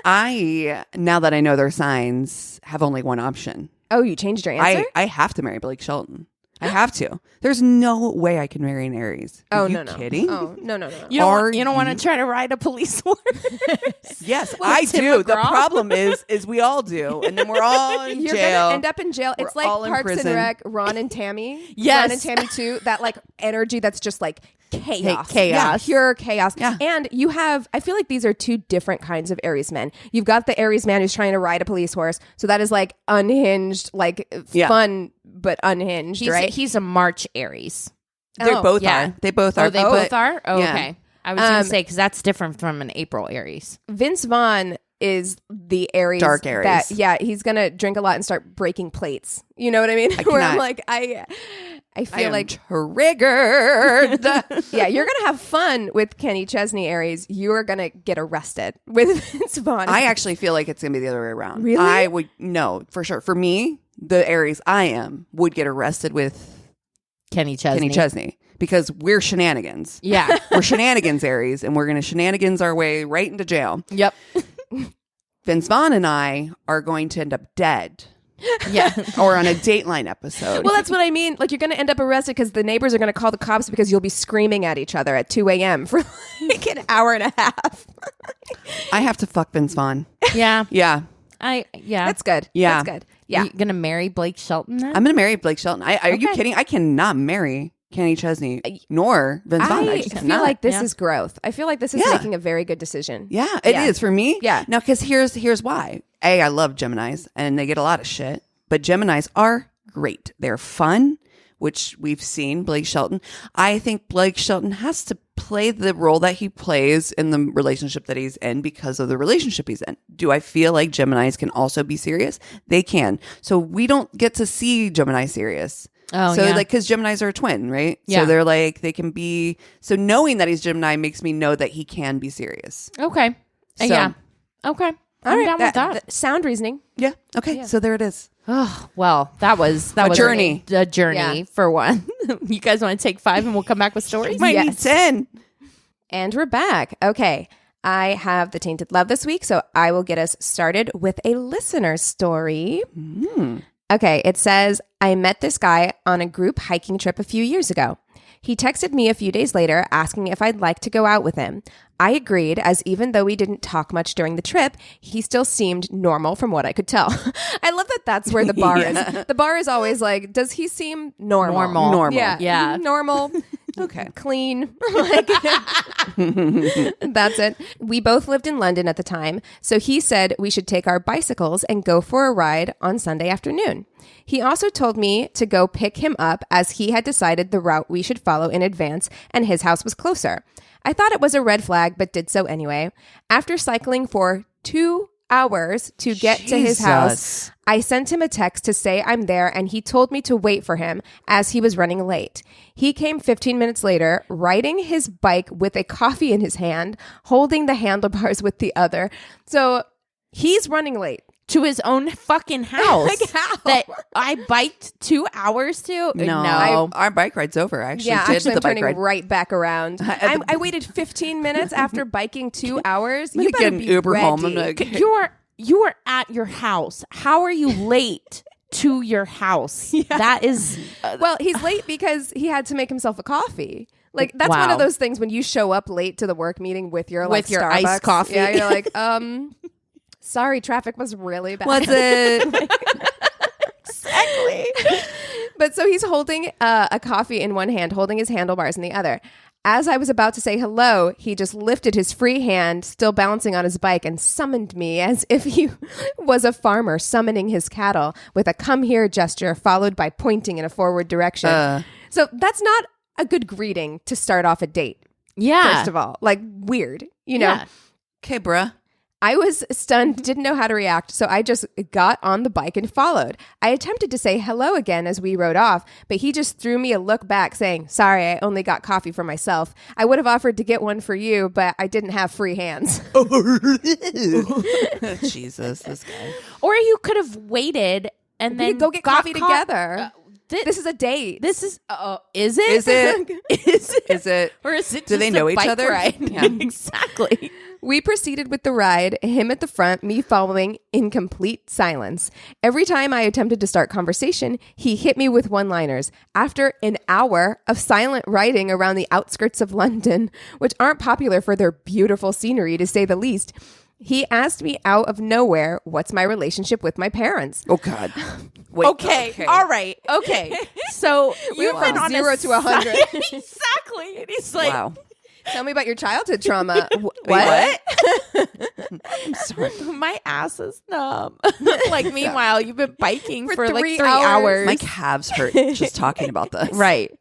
Now that I know their signs, have only one option. Oh, you changed your answer? I have to marry Blake Shelton. I have to. There's no way I can marry an Aries. Are you kidding? Oh, no. You don't want to try to ride a police horse? Yes, Well, I Tim do. The McGraw. problem is we all do, and then we're all in You're jail. gonna end up in jail. It's We're like all in Parks and prison. Rec, Ron and Tammy. Yes. Ron and Tammy too. That like energy that's just like chaos. Chaos. Yeah, pure chaos. Yeah. And you have, I feel like these are two different kinds of Aries men. You've got the Aries man who's trying to ride a police horse. So that is like unhinged, like fun, but unhinged, right? He's a March Aries. They Oh, both yeah. are. They both are. Oh, they both are? Oh, yeah. okay. I was going to say, because that's different from an April Aries. Vince Vaughn is the Aries. Dark Aries. He's going to drink a lot and start breaking plates. You know what I mean? Where I'm cannot. like, I feel like triggered. yeah, you're gonna have fun with Kenny Chesney Aries. You're gonna get arrested with Vince Vaughn. I actually feel like it's gonna be the other way around. Really? I would for sure. For me, the Aries I am would get arrested with Kenny Chesney. Kenny Chesney because we're shenanigans. Yeah. We're shenanigans Aries, and we're gonna shenanigans our way right into jail. Yep. Vince Vaughn and I are going to end up dead. Yeah. Or on a Dateline episode. well, that's what I mean. Like, you're gonna end up arrested because the neighbors are gonna call the cops because you'll be screaming at each other at 2 a.m. for like an hour and a half. I have to fuck Vince Vaughn. Yeah. Yeah. That's good. Yeah. That's good. Yeah. You going to marry Blake Shelton then? I'm going to marry Blake Shelton. Are you Okay. kidding? I cannot marry Kenny Chesney nor Vince Vaughn. I just feel cannot. like this Yeah. is growth. I feel like this is Yeah. making a very good decision. Yeah, it is Yeah. for me. Yeah. Now, because here's why. I love Geminis, and they get a lot of shit. But Geminis are great. They're fun, which we've seen. Blake Shelton. I think Blake Shelton has to play the role that he plays in the relationship that he's in because of the relationship he's in. Do I feel like Geminis can also be serious? They can. So we don't get to see Gemini serious. Oh, so yeah. like, because Geminis are a twin, right? Yeah. So they're like, they can be. So knowing that he's Gemini makes me know that he can be serious. Okay. So- Yeah. Okay. I'm down with that. Sound reasoning. Yeah. Okay. So there it is. Oh, well, that was journey. A journey Yeah. for one. You guys want to take 5 and we'll come back with stories? Might need Yes. 10. And we're back. Okay. I have the Tainted Love this week, so I will get us started with a listener story. Okay, it says, I met this guy on a group hiking trip a few years ago. He texted me a few days later asking if I'd like to go out with him. I agreed, as even though we didn't talk much during the trip, he still seemed normal from what I could tell. I love that that's where the bar is. The bar is always like, does he seem normal? Normal. Yeah. Yeah. Normal. Okay. Clean. Like, that's it. We both lived in London at the time, so he said we should take our bicycles and go for a ride on Sunday afternoon. He also told me to go pick him up as he had decided the route we should follow in advance and his house was closer. I thought it was a red flag, but did so anyway. After cycling for 2 hours to get to his house, I sent him a text to say I'm there, and he told me to wait for him as he was running late. He came 15 minutes later, riding his bike with a coffee in his hand, holding the handlebars with the other. So he's running late. To his own fucking house. Like how? That I biked 2 hours to? No. Our bike ride's over. I actually did I'm the bike turning ride. right back around. I waited 15 minutes after biking 2 hours. You I'm better gonna be get an Uber ready. home. I'm like, You are at your house. How are you late to your house? That is... Well, he's late because he had to make himself a coffee. Like, that's one Wow. of those things when you show up late to the work meeting with your like your Starbucks iced coffee. Yeah, you're like, sorry, traffic was really bad. what's it? Exactly. But so he's holding a coffee in one hand, holding his handlebars in the other. As I was about to say hello, he just lifted his free hand, still balancing on his bike, and summoned me as if he was a farmer summoning his cattle with a come here gesture followed by pointing in a forward direction. So that's not a good greeting to start off a date. Yeah. First of all, like weird, you know? Yeah. Okay, bruh. I was stunned, didn't know how to react, so I just got on the bike and followed. I attempted to say hello again as we rode off, but he just threw me a look back saying, sorry, I only got coffee for myself. I would have offered to get one for you, but I didn't have free hands. Jesus, this guy. Or you could have waited and We then could go get coffee together. This is a date. This is... is it? Is it? Is it? Is it? Or is it Do just they know a each bike other? ride? Yeah. Exactly. We proceeded with the ride, him at the front, me following in complete silence. Every time I attempted to start conversation, he hit me with one-liners. After an hour of silent riding around the outskirts of London, which aren't popular for their beautiful scenery, to say the least, he asked me out of nowhere, what's my relationship with my parents? Oh, God. Wait, Okay. All right. Okay. So you've went been from on 0 to 100. Exactly. And he's like, Wow. Tell me about your childhood trauma. What? I'm sorry. My ass is numb. Like, meanwhile, you've been biking for like 3 3 hours. My calves hurt just talking about this. Right.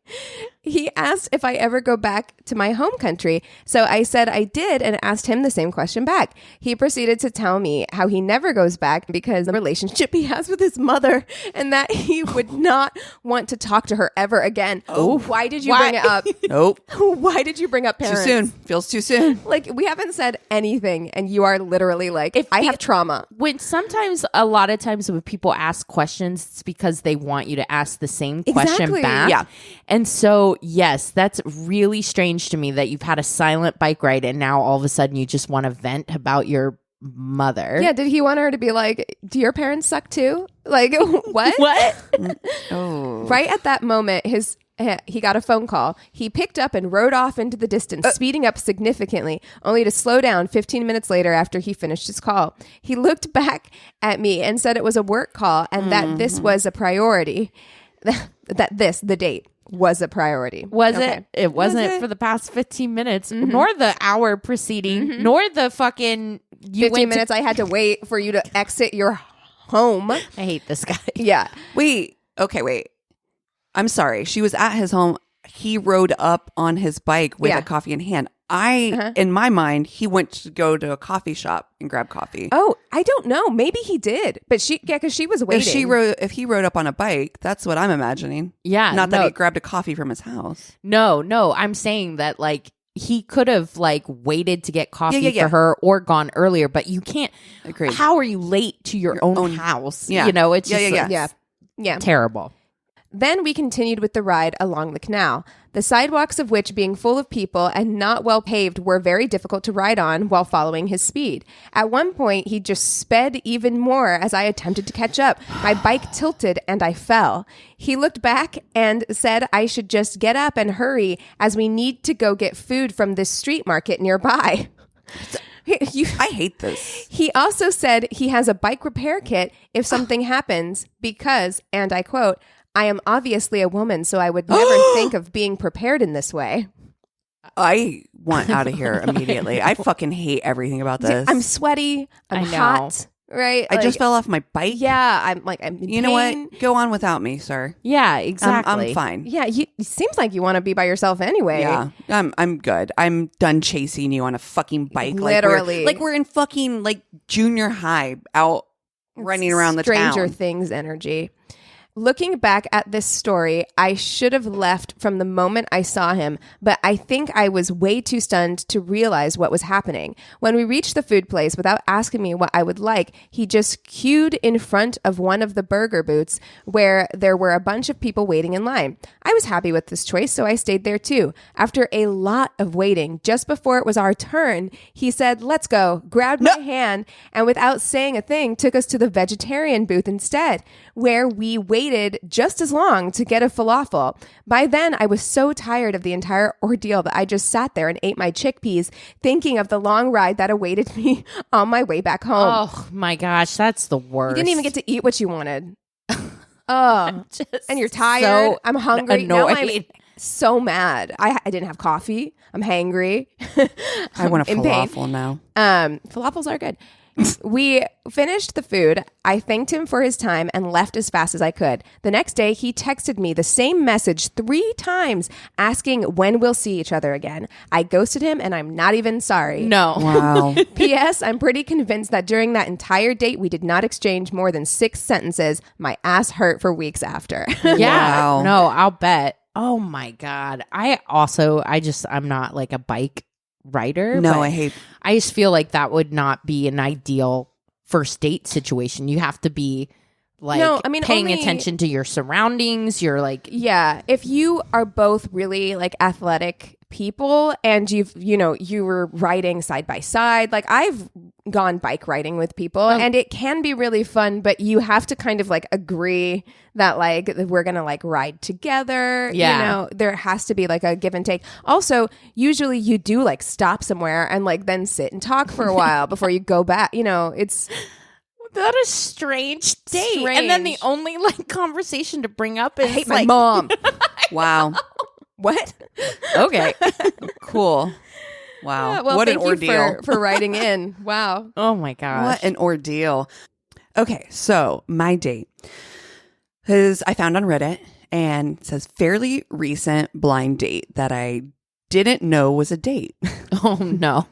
He asked if I ever go back to my home country. So I said I did and asked him the same question back. He proceeded to tell me how he never goes back because of the relationship he has with his mother and that he would not want to talk to her ever again. Oh, why did you bring it up? Nope. Why did you bring up Too parents? soon. Feels too soon. Like, we haven't said anything and you are literally like, I have trauma. When sometimes, a lot of times when people ask questions, it's because they want you to ask the same question Exactly. back. Yeah. And so, yes, that's really strange to me that you've had a silent bike ride and now all of a sudden you just want to vent about your mother. Yeah, did he want her to be like, do your parents suck too? Like, what? What? Oh. Right at that moment, he got a phone call. He picked up and rode off into the distance, speeding up significantly, only to slow down 15 minutes later after he finished his call. He looked back at me and said it was a work call and that this was a priority. The date was a priority. Was Okay. it? It wasn't for the past 15 minutes, nor the hour preceding, nor the fucking... 15 minutes I had to wait for you to exit your home. I hate this guy. Yeah. Wait. Okay, wait. I'm sorry. She was at his home. He rode up on his bike with Yeah. a coffee in hand. In my mind, he went to go to a coffee shop and grab coffee. Oh, I don't know. Maybe he did. But because she was waiting. If he rode up on a bike, that's what I'm imagining. Yeah. Not that no. he grabbed a coffee from his house. No. I'm saying that, like, he could have, like, waited to get coffee Yeah. for her or gone earlier, but you can't. Agreed. How are you late to your own house? Yeah. You know, it's just Yeah. terrible. Then we continued with the ride along the canal, the sidewalks of which, being full of people and not well paved, were very difficult to ride on while following his speed. At one point, he just sped even more as I attempted to catch up. My bike tilted and I fell. He looked back and said I should just get up and hurry as we need to go get food from this street market nearby. I hate this. He also said he has a bike repair kit if something happens because, and I quote, I am obviously a woman, so I would never think of being prepared in this way. I want out of here immediately. I fucking hate everything about this. I'm sweaty. I'm hot. Right? I just fell off my bike. Yeah. I'm in You know pain. what? Go on without me, sir. Yeah, exactly. I'm fine. Yeah. It seems like you want to be by yourself anyway. Yeah, I'm good. I'm done chasing you on a fucking bike. Literally. Like we're in fucking like junior high out running around the town. Stranger Things energy. Looking back at this story, I should have left from the moment I saw him, but I think I was way too stunned to realize what was happening. When we reached the food place, without asking me what I would like, he just queued in front of one of the burger booths where there were a bunch of people waiting in line. I was happy with this choice, so I stayed there too. After a lot of waiting, just before it was our turn, he said, "Let's go," grabbed my hand, and without saying a thing, took us to the vegetarian booth instead, where we waited just as long to get a falafel. By then, I was so tired of the entire ordeal that I just sat there and ate my chickpeas, thinking of the long ride that awaited me on my way back home. Oh my gosh, that's the worst. You didn't even get to eat what you wanted. Oh, and you're tired. So I'm hungry. Now I'm annoyed. so mad. I didn't have coffee. I'm hangry. I want a in pain. falafel now. Falafels are good. We finished the food. I thanked him for his time and left as fast as I could. The next day, he texted me the same message 3 times asking when we'll see each other again. I ghosted him and I'm not even sorry. No. Wow. P.S. I'm pretty convinced that during that entire date, we did not exchange more than 6 sentences. My ass hurt for weeks after. Yeah. Wow. No, I'll bet. Oh my God. I'm not like a bike rider. No, but I just feel like that would not be an ideal first date situation. You have to be like paying attention to your surroundings. You're like, yeah, if you are both really like athletic people and you were riding side by side, like I've gone bike riding with people and it can be really fun, but you have to kind of like agree that like we're gonna like ride together. Yeah. There has to be like a give and take. Also, usually you do like stop somewhere and like then sit and talk for a while before you go back. It's that a strange date. And then the only like conversation to bring up is I hate my mom. Wow. What? Okay. Cool. Wow. Yeah, well, what an thank you ordeal. for writing in. Wow. Oh my gosh. What an ordeal. Okay, so my date is I found on Reddit and it says fairly recent blind date that I didn't know was a date. Oh no.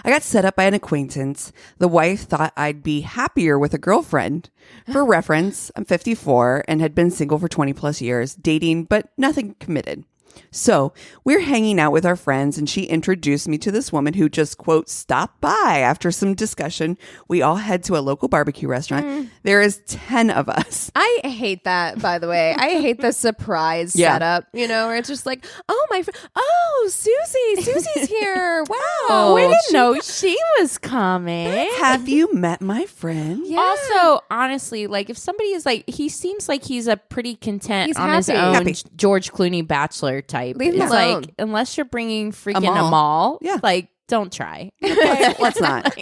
I got set up by an acquaintance. The wife thought I'd be happier with a girlfriend. For reference, I'm 54 and had been single for 20 plus years, dating, but nothing committed. So we're hanging out with our friends and she introduced me to this woman who just, quote, stopped by. After some discussion, we all head to a local barbecue restaurant. There is 10 of us. I hate that, by the way. I hate the surprise setup, where it's just like, oh, Susie's here. Wow. We didn't know she was coming. Have you met my friend? Yeah. Also, honestly, like if somebody is like, he seems like he's a pretty content He's on his happy. own Happy. George Clooney bachelor type. Leave him It's alone. like, unless you're bringing freaking mall. a mall, Yeah. like don't try. Let's not.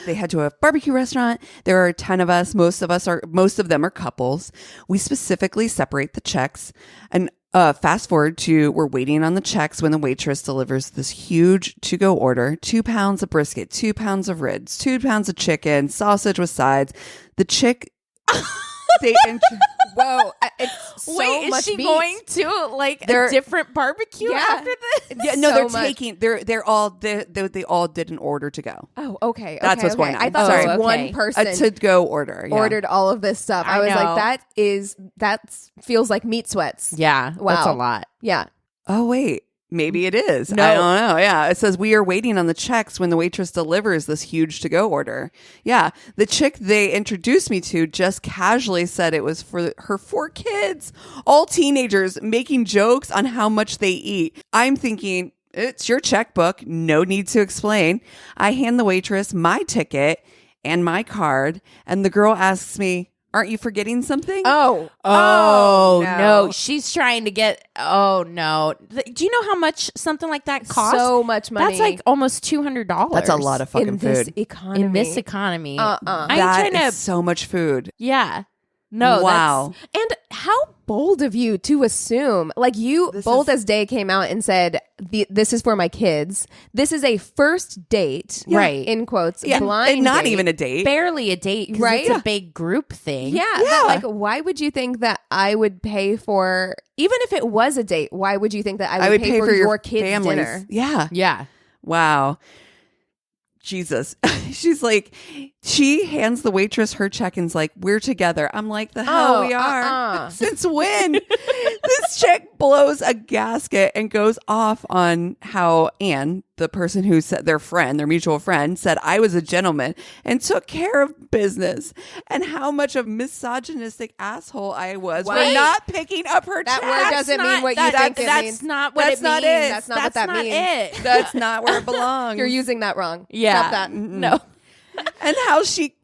They head to a barbecue restaurant. There are 10 of us. Most of them are couples. We specifically separate the checks. And fast forward to we're waiting on the checks when the waitress delivers this huge to-go order: 2 pounds of brisket, 2 pounds of ribs, 2 pounds of chicken, sausage with sides. The chick, Whoa. It's so Wait, much is she meat. going to like They're- a different barbecue Yeah. after this? Yeah, no, So they're much. taking. They all did an order to go. Oh, okay. That's what's okay. going on. I thought Sorry. it was Okay. one person A to-go order. Yeah. ordered all of this stuff. I was know. like, that feels like meat sweats. Yeah, that's Wow. a lot. Yeah. Oh wait, maybe it is. No. I don't know. Yeah, it says we are waiting on the checks when the waitress delivers this huge to-go order. Yeah, the chick they introduced me to just casually said it was for her 4 kids, all teenagers, making jokes on how much they eat. I'm thinking, it's your checkbook. No need to explain. I hand the waitress my ticket and my card, and the girl asks me, "Aren't you forgetting something?" Oh. Oh no. no, she's trying to get. Oh no, do you know how much something like that costs? So much money. That's like almost $200. That's a lot of fucking in this food. economy. in this economy. Uh-uh. I'm That trying to. is so much food. Yeah, No, wow. And how bold of you to assume, like you, bold as day came out and said, this is for my kids. This is a first date, right? In quotes, Yeah, blind and not date. even a date. Barely a date, 'cause Right? it's a big group thing. Yeah, that, like, why would you think that I would pay for, even if it was a date, why would you think that I would pay for your kids' families. dinner? Yeah. Yeah. Wow. Jesus. She's like, she hands the waitress her check and's like, we're together. I'm like, the hell we are. Since when? This chick blows a gasket and goes off on how Anne, the person who said their mutual friend, said I was a gentleman and took care of business, and how much of misogynistic asshole I was for not picking up her check. That word doesn't mean what you think it means. That's not what it means. That's not what that means. That's not where it belongs. You're using that wrong. Yeah. Stop that. No. And how she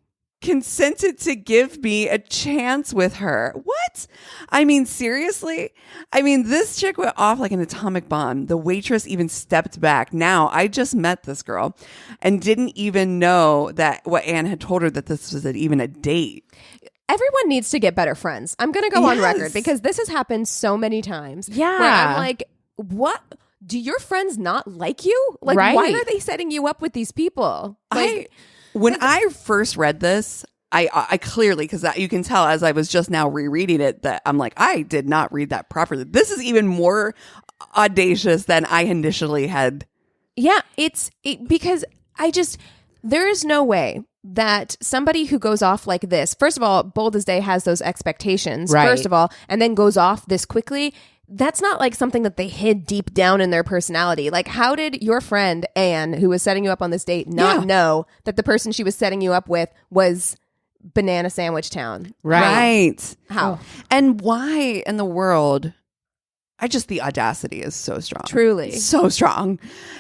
consented to give me a chance with her. What? I mean, seriously? I mean, this chick went off like an atomic bomb. The waitress even stepped back. Now, I just met this girl and didn't even know that what Anne had told her, that this was even a date. Everyone needs to get better friends. I'm going to go on record because this has happened so many times. Yeah. Where I'm like, what? Do your friends not like you? Like, Right. why are they setting you up with these people? Like, When I first read this, I clearly, because you can tell as I was just now rereading it, that I'm like, I did not read that properly. This is even more audacious than I initially had. yeah, because there is no way that somebody who goes off like this, first of all, bold as day has those expectations, Right. first of all, and then goes off this quickly. That's not like something that they hid deep down in their personality. Like, how did your friend Anne, who was setting you up on this date, not know that the person she was setting you up with was Banana Sandwich Town? Right. How? And why in the world? The audacity is so strong. Truly. So strong.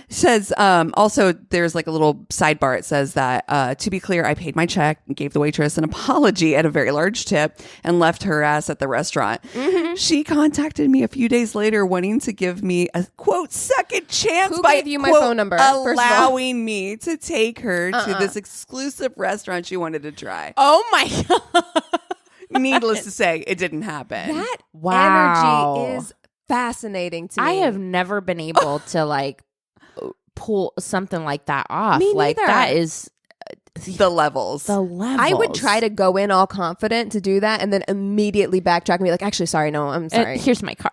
Says, also, there's like a little sidebar. It says that, to be clear, I paid my check and gave the waitress an apology at a very large tip and left her ass at the restaurant. Mm-hmm. She contacted me a few days later wanting to give me a, quote, second chance Who by, gave you my quote, phone number, first of all? allowing me to take her to this exclusive restaurant she wanted to try. Oh my God. Needless to say, it didn't happen. That Wow. energy is fascinating to me. I have never been able to like pull something like that off. Me Like neither. that is The levels. the level. I would try to go in all confident to do that and then immediately backtrack and be like, actually, sorry, no, I'm sorry. Here's my card.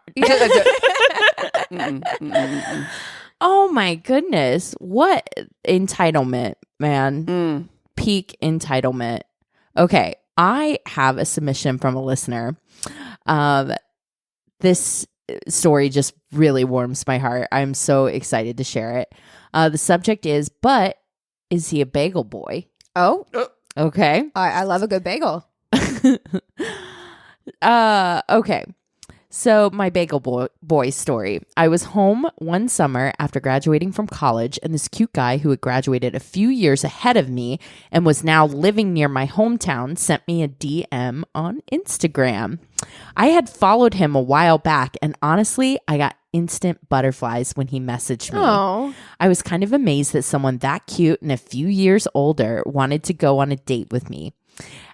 Oh my goodness. What entitlement, man. Peak entitlement. Okay. I have a submission from a listener. This story just really warms my heart. I'm so excited to share it. The subject is, but is he a bagel boy? Oh, Okay. I love a good bagel. Okay. So my bagel boy story. I was home one summer after graduating from college, and this cute guy who had graduated a few years ahead of me and was now living near my hometown sent me a DM on Instagram. I had followed him a while back, and honestly, I got instant butterflies when he messaged me. Oh, I was kind of amazed that someone that cute and a few years older wanted to go on a date with me.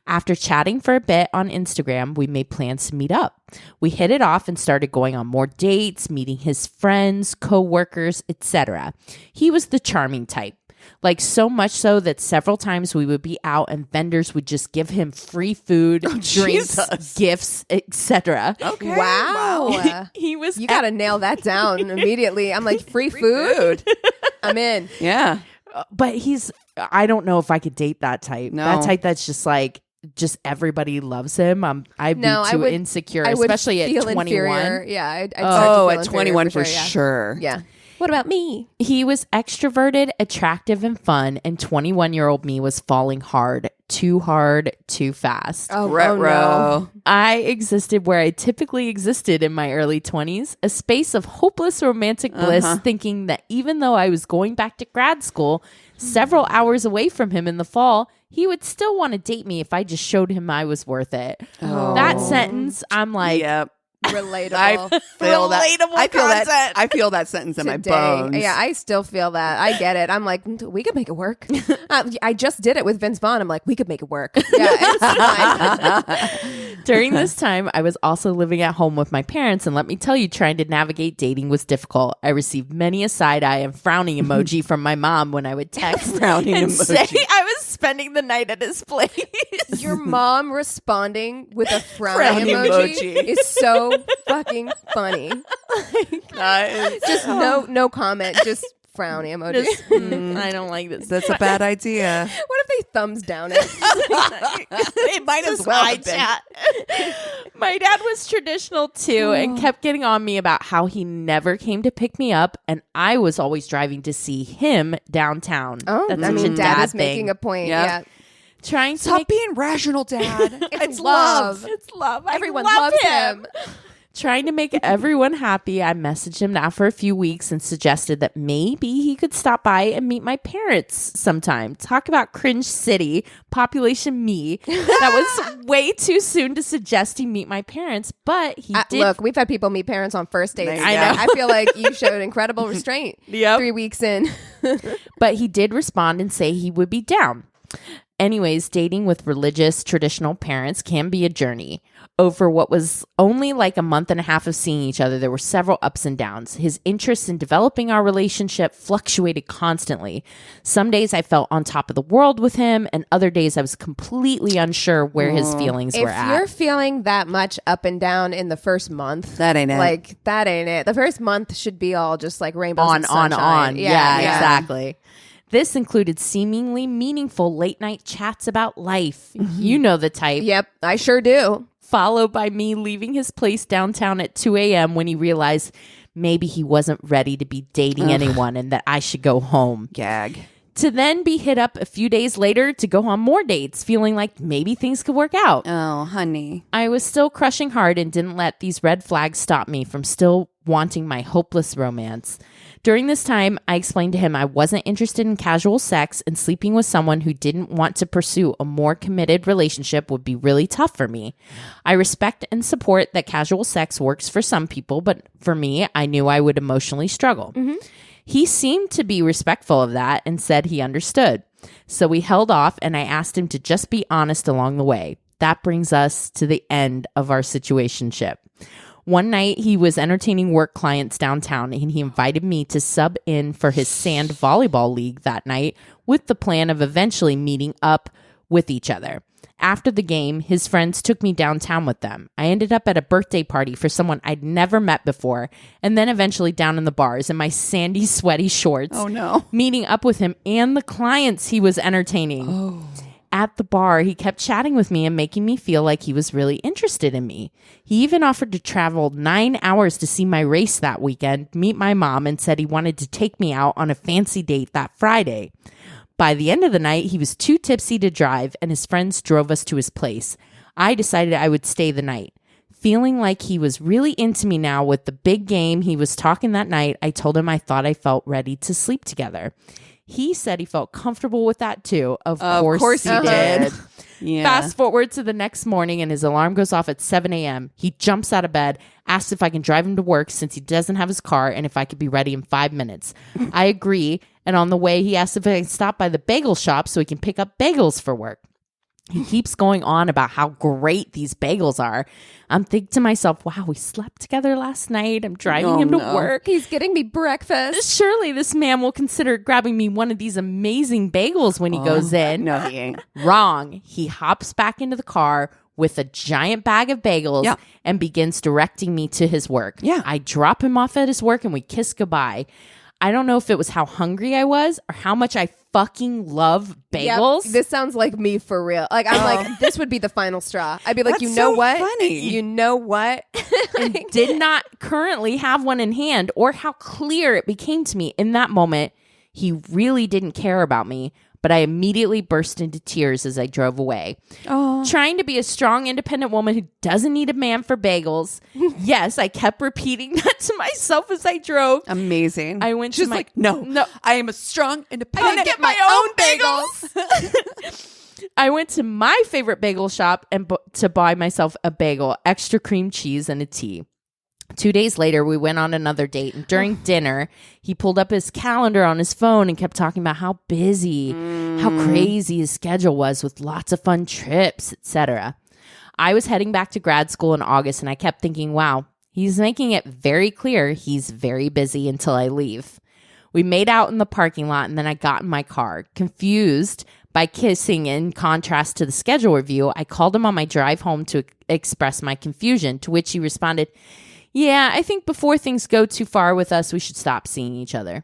After chatting for a bit on Instagram, we made plans to meet up. We hit it off and started going on more dates, meeting his friends, co-workers, etc. He was the charming type. Like so much so that several times we would be out and vendors would just give him free food, drinks, Jesus. gifts, etc. Okay. wow. He was You got to nail that down immediately. I'm like, free food? I'm in. Yeah. but I don't know if I could date that type. No. That type that's just everybody loves him. I'd No, be I too would- insecure, I would especially at feel 21. inferior. Yeah. I'd start to Oh, feel at inferior 21 for yeah. sure. Yeah. What about me? He was extroverted, attractive, and fun, and 21-year-old me was falling hard, too fast. Oh, Retro. I existed where I typically existed in my early 20s, a space of hopeless romantic bliss, thinking that even though I was going back to grad school several hours away from him in the fall, he would still want to date me if I just showed him I was worth it. Oh. That sentence, I'm like, Yep. Relatable. I feel that. Relatable I feel content. that. I feel that sentence in my Today. bones. Yeah, I still feel that. I get it. I'm like, we could make it work. I just did it with Vince Vaughn. I'm like, we could make it work. Yeah, it's fine. During this time, I was also living at home with my parents, and let me tell you, trying to navigate dating was difficult. I received many a side eye and frowning emoji from my mom when I would text Frowning and emoji. say I was spending the night at his place. Your mom responding with a frowning Frowning emoji, emoji. is so fucking funny. Just no comment, just frowning emoji. Just, I don't like this. That's a bad idea. What if they thumbs down it? It might as well have been. chat. My dad was traditional too and kept getting on me about how he never came to pick me up, and I was always driving to see him downtown. Oh, That's I such mean, a dad dad is thing. making a point. Yeah. Yeah. Trying to Stop make being rational, Dad. It's love. it's love. Everyone I love loves him. Trying to make everyone happy, I messaged him after a few weeks and suggested that maybe he could stop by and meet my parents sometime. Talk about cringe city, population me. That was way too soon to suggest he meet my parents, but he did. Look, we've had people meet parents on first dates. There you I know. I feel like you showed incredible restraint. Yep. 3 weeks in. But he did respond and say he would be down. Anyways, dating with religious, traditional parents can be a journey. Over what was only like a month and a half of seeing each other, there were several ups and downs. His interest in developing our relationship fluctuated constantly. Some days I felt on top of the world with him, and other days I was completely unsure where his feelings were If at. you're feeling that much up and down in the first month, That ain't it. Like, that ain't it. The first month should be all just like rainbows and on. sunshine. Yeah, exactly. This included seemingly meaningful late night chats about life. You know the type. Yep, I sure do. Followed by me leaving his place downtown at 2 a.m. when he realized maybe he wasn't ready to be dating anyone and that I should go home. Gag. To then be hit up a few days later to go on more dates, feeling like maybe things could work out. Oh, honey. I was still crushing hard and didn't let these red flags stop me from still wanting my hopeless romance. During this time, I explained to him I wasn't interested in casual sex, and sleeping with someone who didn't want to pursue a more committed relationship would be really tough for me. I respect and support that casual sex works for some people, but for me, I knew I would emotionally struggle. He seemed to be respectful of that and said he understood. So we held off, and I asked him to just be honest along the way. That brings us to the end of our situationship. One night, he was entertaining work clients downtown, and he invited me to sub in for his sand volleyball league that night with the plan of eventually meeting up with each other. After the game, his friends took me downtown with them. I ended up at a birthday party for someone I'd never met before, and then eventually down in the bars in my sandy, sweaty shorts. Oh, no. Meeting up with him and the clients he was entertaining. At the bar, he kept chatting with me and making me feel like he was really interested in me. He even offered to travel 9 hours to see my race that weekend, meet my mom, and said he wanted to take me out on a fancy date that Friday. By the end of the night, he was too tipsy to drive, and his friends drove us to his place. I decided I would stay the night. Feeling like he was really into me now with the big game he was talking that night, I told him I thought I felt ready to sleep together. He said he felt comfortable with that too. Of course he did. Yeah. Fast forward to the next morning, and his alarm goes off at 7 a.m. He jumps out of bed, asks if I can drive him to work since he doesn't have his car, and if I could be ready in 5 minutes. I agree, and on the way, he asks if I can stop by the bagel shop so he can pick up bagels for work. He keeps going on about how great these bagels are. I'm thinking to myself, wow, we slept together last night. I'm driving him to work. He's getting me breakfast. Surely this man will consider grabbing me one of these amazing bagels when he goes in. No, he ain't. Wrong. He hops back into the car with a giant bag of bagels and begins directing me to his work. Yeah. I drop him off at his work and we kiss goodbye. I don't know if it was how hungry I was or how much I fucking love bagels. Yep, this sounds like me for real. Like, I'm like, this would be the final straw. I'd be like, That's you know so what? funny. You know what? And did not currently have one in hand, or how clear it became to me in that moment he really didn't care about me. But I immediately burst into tears as I drove away. Trying to be a strong, independent woman who doesn't need a man for bagels. Yes, I kept repeating that to myself as I drove. Amazing. I went She's to my... like, no, I am a strong, I independent. get my own bagels. I went to my favorite bagel shop and to buy myself a bagel, extra cream cheese, and a tea. 2 days later, we went on another date, and during dinner, he pulled up his calendar on his phone and kept talking about how busy, how crazy his schedule was with lots of fun trips, etc. I was heading back to grad school in August, and I kept thinking, wow, he's making it very clear he's very busy until I leave. We made out in the parking lot, and then I got in my car. Confused by kissing in contrast to the schedule review, I called him on my drive home to express my confusion, to which he responded, yeah, I think before things go too far with us, we should stop seeing each other.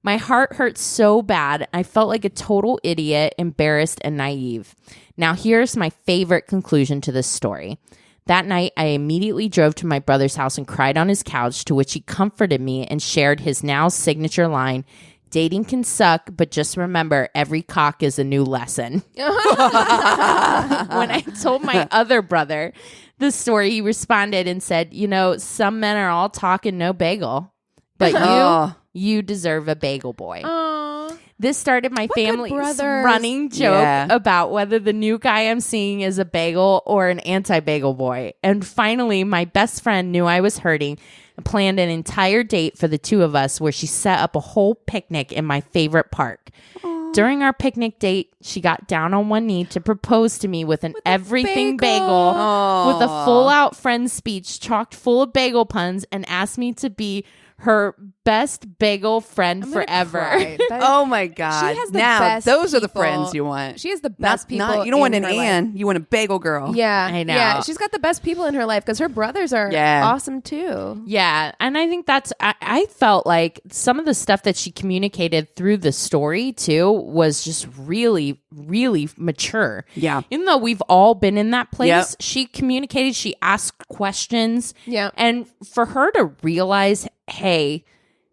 My heart hurt so bad, I felt like a total idiot, embarrassed, and naive. Now, here's my favorite conclusion to this story. That night, I immediately drove to my brother's house and cried on his couch, to which he comforted me and shared his now signature line, dating can suck, but just remember, every cock is a new lesson. When I told my other brother the story, he responded and said, you know, some men are all talk and no bagel, but you deserve a bagel boy. Aww. This started my family's running joke about whether the new guy I'm seeing is a bagel or an anti-bagel boy. And finally, my best friend knew I was hurting and planned an entire date for the two of us where she set up a whole picnic in my favorite park. Aww. During our picnic date, she got down on one knee to propose to me with an everything bagel with a full-out friend speech chocked full of bagel puns and asked me to be her best bagel friend forever. Oh my God. She has the now, best those are the people. friends you want. She has the best people. You don't want in an her Ann. life. You want a bagel girl. Yeah. I know. Yeah. She's got the best people in her life because her brothers are awesome too. Yeah. And I think I felt like some of the stuff that she communicated through the story too was just really, really mature. Yeah. Even though we've all been in that place, she communicated, she asked questions. Yeah. And for her to realize, hey,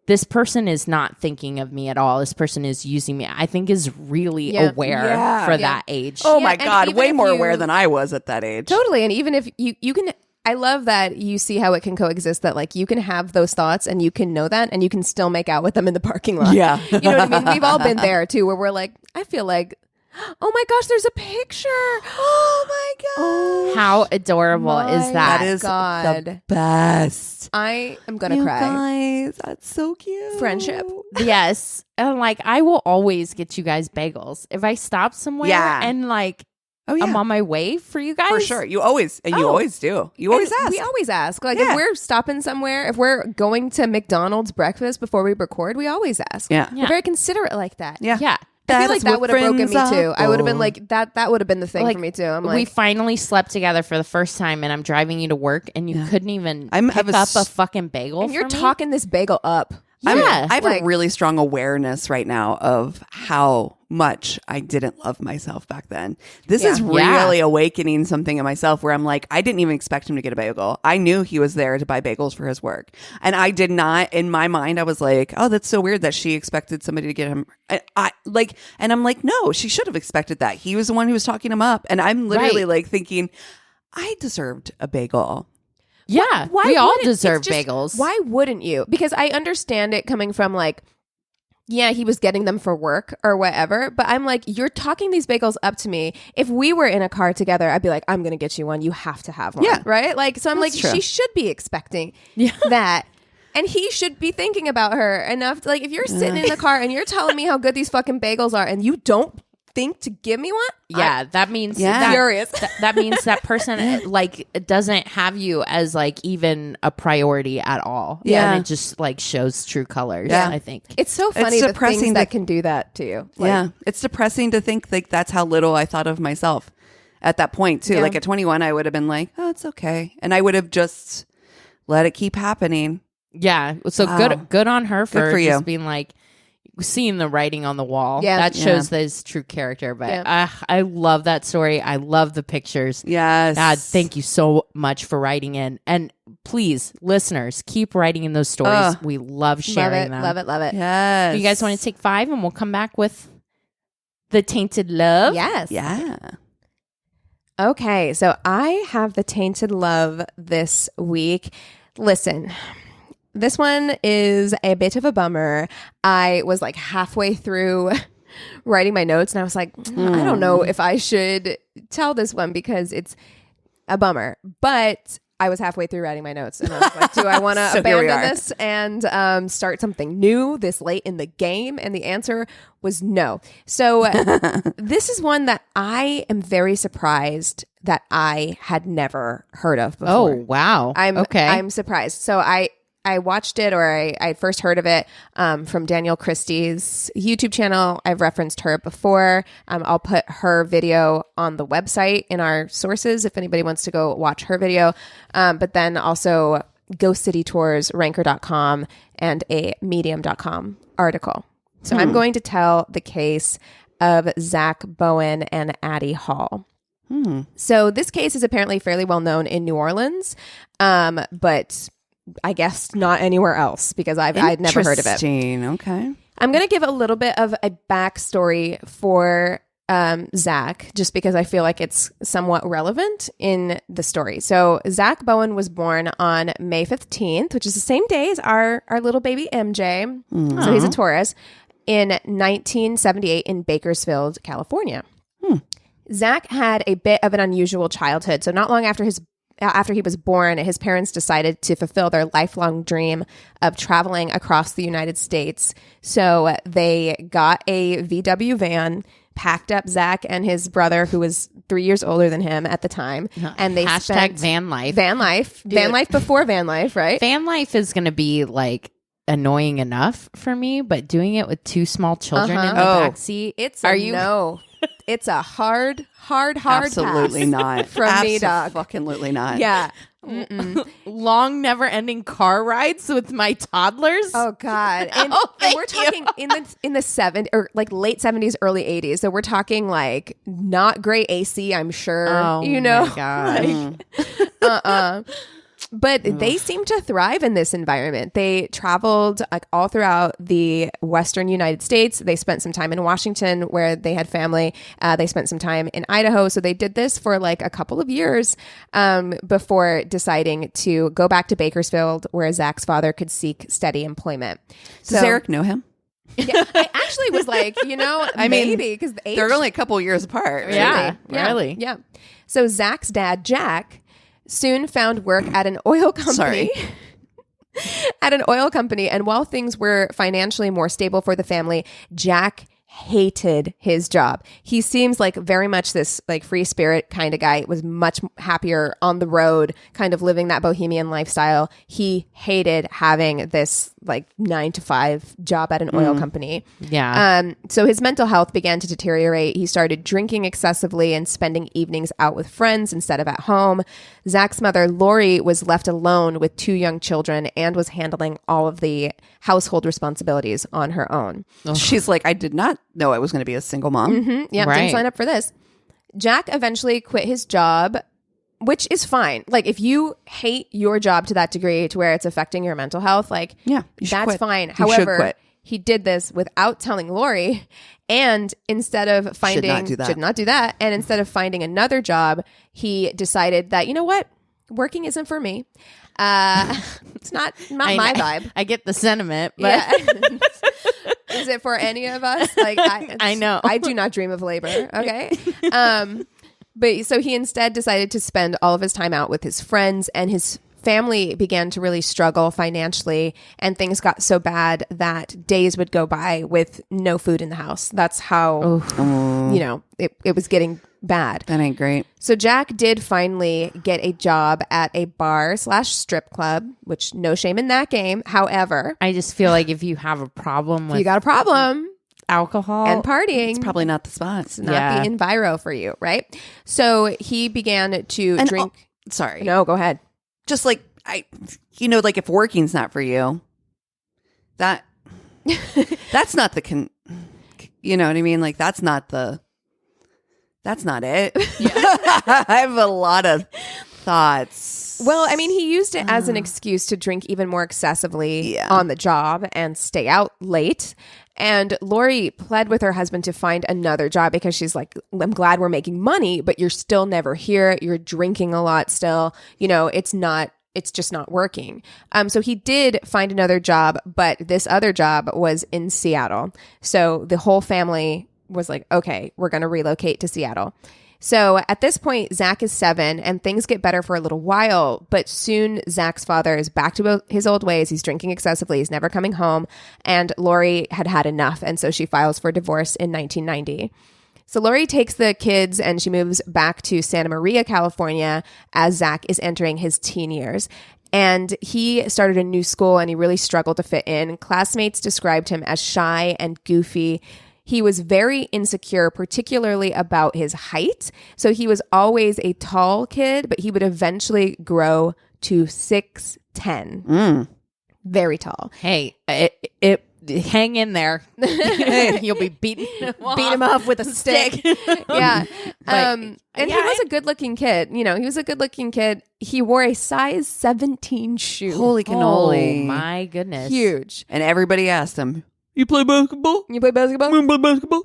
this person is not thinking of me at all. This person is using me. I think is really aware for that age. Oh my God. Way more aware than I was at that age. Totally. And even if you can, I love that you see how it can coexist, that like you can have those thoughts and you can know that and you can still make out with them in the parking lot. Yeah. You know what I mean? We've all been there too, where we're like, I feel like, oh my gosh, there's a picture. Oh my God. How adorable is that? That is God. the best. I am going to cry. Guys, that's so cute. Friendship. Yes. And like, I will always get you guys bagels. If I stop somewhere and like, I'm on my way for you guys. For sure. You always do. You always ask. We always ask. Like if we're stopping somewhere, if we're going to McDonald's breakfast before we record, we always ask. Yeah. We're very considerate like that. Yeah. Yeah. I feel like that would have broken me too. I would have been for. like, that would have been the thing Like, for me too. I'm like, we finally slept together for the first time and I'm driving you to work and you couldn't even pick up a fucking bagel and you're for me? talking this bagel up. Yeah. I have like- a really strong awareness right now of how much I didn't love myself back then. This is really awakening something in myself where I'm like, I didn't even expect him to get a bagel. I knew he was there to buy bagels for his work. And I did not, in my mind, I was like, oh, that's so weird that she expected somebody to get him. And I'm like, no, she should have expected that. He was the one who was talking him up. And I'm literally like thinking, I deserved a bagel. Yeah. Why we all wouldn't- deserve it's just- bagels. Why wouldn't you? Because I understand it coming from like, yeah, he was getting them for work or whatever. But I'm like, you're talking these bagels up to me. If we were in a car together, I'd be like, I'm going to get you one. You have to have one. Yeah. Right? Like, so I'm That's like, true. she should be expecting that. And he should be thinking about her enough. To, like, if you're sitting in the car and you're telling me how good these fucking bagels are and you don't think to give me one, Yeah, that means I'm that, furious. that means that person like doesn't have you as like even a priority at all. Yeah. And it just like shows true colors. Yeah. I think. It's so funny the depressing things to- that can do that to you. Like, Yeah. It's depressing to think like that's how little I thought of myself at that point too. Yeah. Like at 21, I would have been like, oh, it's okay. And I would have just let it keep happening. Yeah. So Wow. good on her for, for you. just being like seeing the writing on the wall. Yeah. That shows his true character. But I love that story. I love the pictures. Yes. God, thank you so much for writing in. And please, listeners, keep writing in those stories. We love sharing them. Love it. Love it. Yes. You guys want to take 5 and we'll come back with the Tainted Love? Yes. Yeah. Okay, so I have the Tainted Love this week. Listen, this one is a bit of a bummer. I was like halfway through writing my notes and I was like, I don't know if I should tell this one because it's a bummer. But I was halfway through writing my notes, and I was like, do I want to So here we abandon are. this and start something new this late in the game? And the answer was no. So this is one that I am very surprised that I had never heard of before. Oh, wow. I'm surprised. So I watched it, or I first heard of it from Danielle Christie's YouTube channel. I've referenced her before. I'll put her video on the website in our sources if anybody wants to go watch her video. But then also Ghost City Tours, Ranker.com, and a Medium.com article. So I'm going to tell the case of Zack, Bowen, and Addie Hall. So this case is apparently fairly well known in New Orleans, but I guess not anywhere else because I'd never heard of it. Interesting. Okay. I'm going to give a little bit of a backstory for Zack, just because I feel like it's somewhat relevant in the story. So Zack Bowen was born on May 15th, which is the same day as our little baby MJ. So he's a Taurus, in 1978 in Bakersfield, California. Zack had a bit of an unusual childhood. So not long after he was born, his parents decided to fulfill their lifelong dream of traveling across the United States. So they got a VW van, packed up Zack and his brother, who was 3 years older than him at the time, and they Hashtag van life. Van life before van life, right? Van life is going to be like annoying enough for me, but doing it with two small children in the backseat. No. It's a hard Absolutely pass not. from me, dog. Absolutely not. Yeah. Long, never-ending car rides with my toddlers. Oh God. And, Oh, and we're thank talking in the 70s or like late 70s, early 80s. So we're talking like not great AC, I'm sure. Oh, you know. my gosh. But they seem to thrive in this environment. They traveled like all throughout the Western United States. They spent some time in Washington where they had family. They spent some time in Idaho. So they did this for like a couple of years before deciding to go back to Bakersfield, where Zack's father could seek steady employment. Does Eric know him? Yeah, I actually was like, maybe because the age, They're only a couple years apart. Right? Yeah, Yeah. really. Yeah. So Zack's dad, Jack, soon found work at an oil company. And while things were financially more stable for the family, Jack hated his job. He seems like very much this like free spirit kind of guy. Was much happier on the road, kind of living that bohemian lifestyle. He hated having this like 9-to-5 job at an oil company. Yeah. So his mental health began to deteriorate. He started drinking excessively and spending evenings out with friends instead of at home. Zack's mother, Lori, was left alone with 2 young children and was handling all of the household responsibilities on her own. She's like, I did not know I was going to be a single mom. Yeah, Right. didn't sign up for this. Jack eventually quit his job, which is fine. Like if you hate your job to that degree to where it's affecting your mental health, like Yeah, you should that's quit. fine. You should However, quit. he did this without telling Lori, and instead of finding should not do that. And instead of finding another job, he decided that, you know what, working isn't for me. It's not my vibe. I get the sentiment, but Yeah. Is it for any of us? Like I know. I do not dream of labor. Okay. But so he instead decided to spend all of his time out with his friends, and his family began to really struggle financially, and things got so bad that days would go by with no food in the house. That's how, it was getting bad. That ain't great. So Jack did finally get a job at a bar/strip club, which no shame in that game. However, I just feel like if you have a problem with you got a problem alcohol and partying, It's probably not the spot. it's not the enviro for you, right? So he began to And drink. Sorry. No, go ahead. Just like like if working's not for you, that's not the you know what I mean? Like that's not it. I have a lot of thoughts. Well, I mean, he used it as an excuse to drink even more excessively on the job and stay out late. And Lori pled with her husband to find another job because she's like, I'm glad we're making money, but you're still never here. You're drinking a lot still. It's just not working. So he did find another job, but this other job was in Seattle. So the whole family was like, okay, we're going to relocate to Seattle. So at this point, Zack is 7 and things get better for a little while. But soon Zack's father is back to his old ways. He's drinking excessively. He's never coming home. And Lori had had enough. And so she files for divorce in 1990. So Lori takes the kids and she moves back to Santa Maria, California, as Zack is entering his teen years. And he started a new school and he really struggled to fit in. Classmates described him as shy and goofy. He was very insecure, particularly about his height. So he was always a tall kid, but he would eventually grow to 6'10". Very tall. Hey, it hang in there. You'll be beating Him up with a stick. Yeah. And he was a good-looking kid. You know, he was a good-looking kid. He wore a size 17 shoe. Holy cannoli. Oh, my goodness. Huge. And everybody asked him, you play basketball? You play basketball? You play basketball?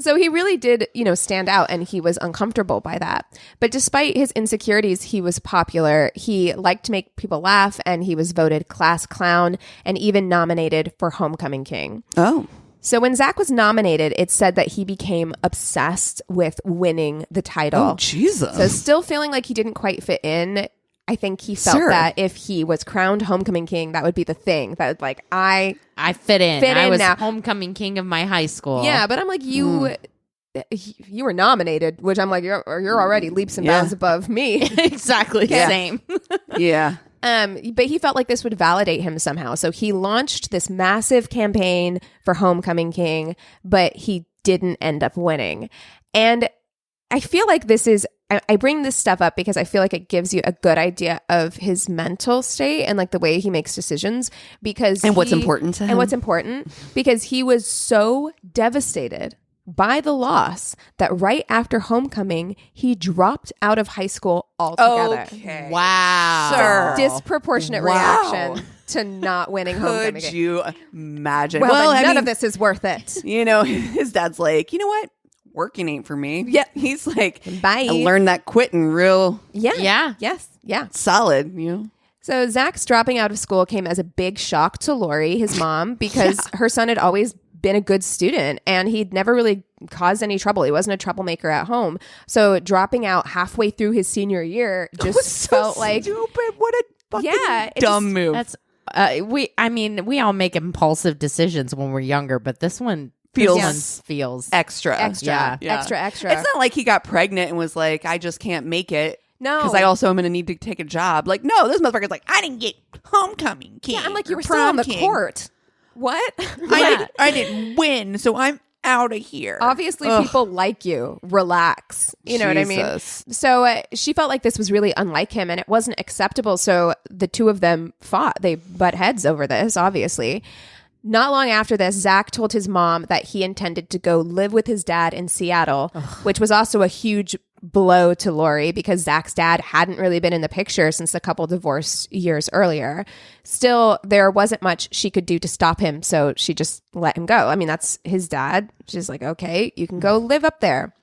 So he really did, stand out and he was uncomfortable by that. But despite his insecurities, he was popular. He liked to make people laugh and he was voted class clown and even nominated for Homecoming King. Oh. So when Zack was nominated, it said that he became obsessed with winning the title. Oh, Jesus. So still feeling like he didn't quite fit in. I think he felt that if he was crowned Homecoming King, that would be the thing. That would I fit in. I was now. Homecoming King of my high school. Yeah, but I'm like, you were nominated, which I'm like, you're already leaps and bounds above me. Exactly. Yeah. Same. Yeah. But he felt like this would validate him somehow. So he launched this massive campaign for Homecoming King, but he didn't end up winning. And I feel like this is, I bring this stuff up because I feel like it gives you a good idea of his mental state and like the way he makes decisions what's important to him. And what's important because he was so devastated by the loss that right after Homecoming, he dropped out of high school altogether. Okay. Wow. Sir. Disproportionate reaction to not winning Homecoming. Could you imagine? Well, none of this is worth it. His dad's like, you know what? Working ain't for me. Yeah. He's like, Bye. I learned that quitting real Yeah. Yes. Yeah. solid, So Zack's dropping out of school came as a big shock to Lori, his mom, because her son had always been a good student and he'd never really caused any trouble. He wasn't a troublemaker at home. So dropping out halfway through his senior year just felt like stupid. What a fucking dumb move. That's we all make impulsive decisions when we're younger, but this one feels extra. extra. Yeah. Extra. It's not like he got pregnant and was like, I just can't make it. No. Because I also am going to need to take a job. Like, no, this motherfucker's like, I didn't get Homecoming King. Yeah, I'm like, you or were still on the Prom King. court. What? I didn't win, so I'm out of here. Obviously, people like you. Relax. You know what I mean? Jesus. So she felt like this was really unlike him and it wasn't acceptable. So the two of them fought. They butt heads over this, obviously. Not long after this, Zack told his mom that he intended to go live with his dad in Seattle, which was also a huge blow to Lori because Zack's dad hadn't really been in the picture since the couple divorced years earlier. Still, there wasn't much she could do to stop him, so she just let him go. I mean, that's his dad. She's like, okay, you can go live up there.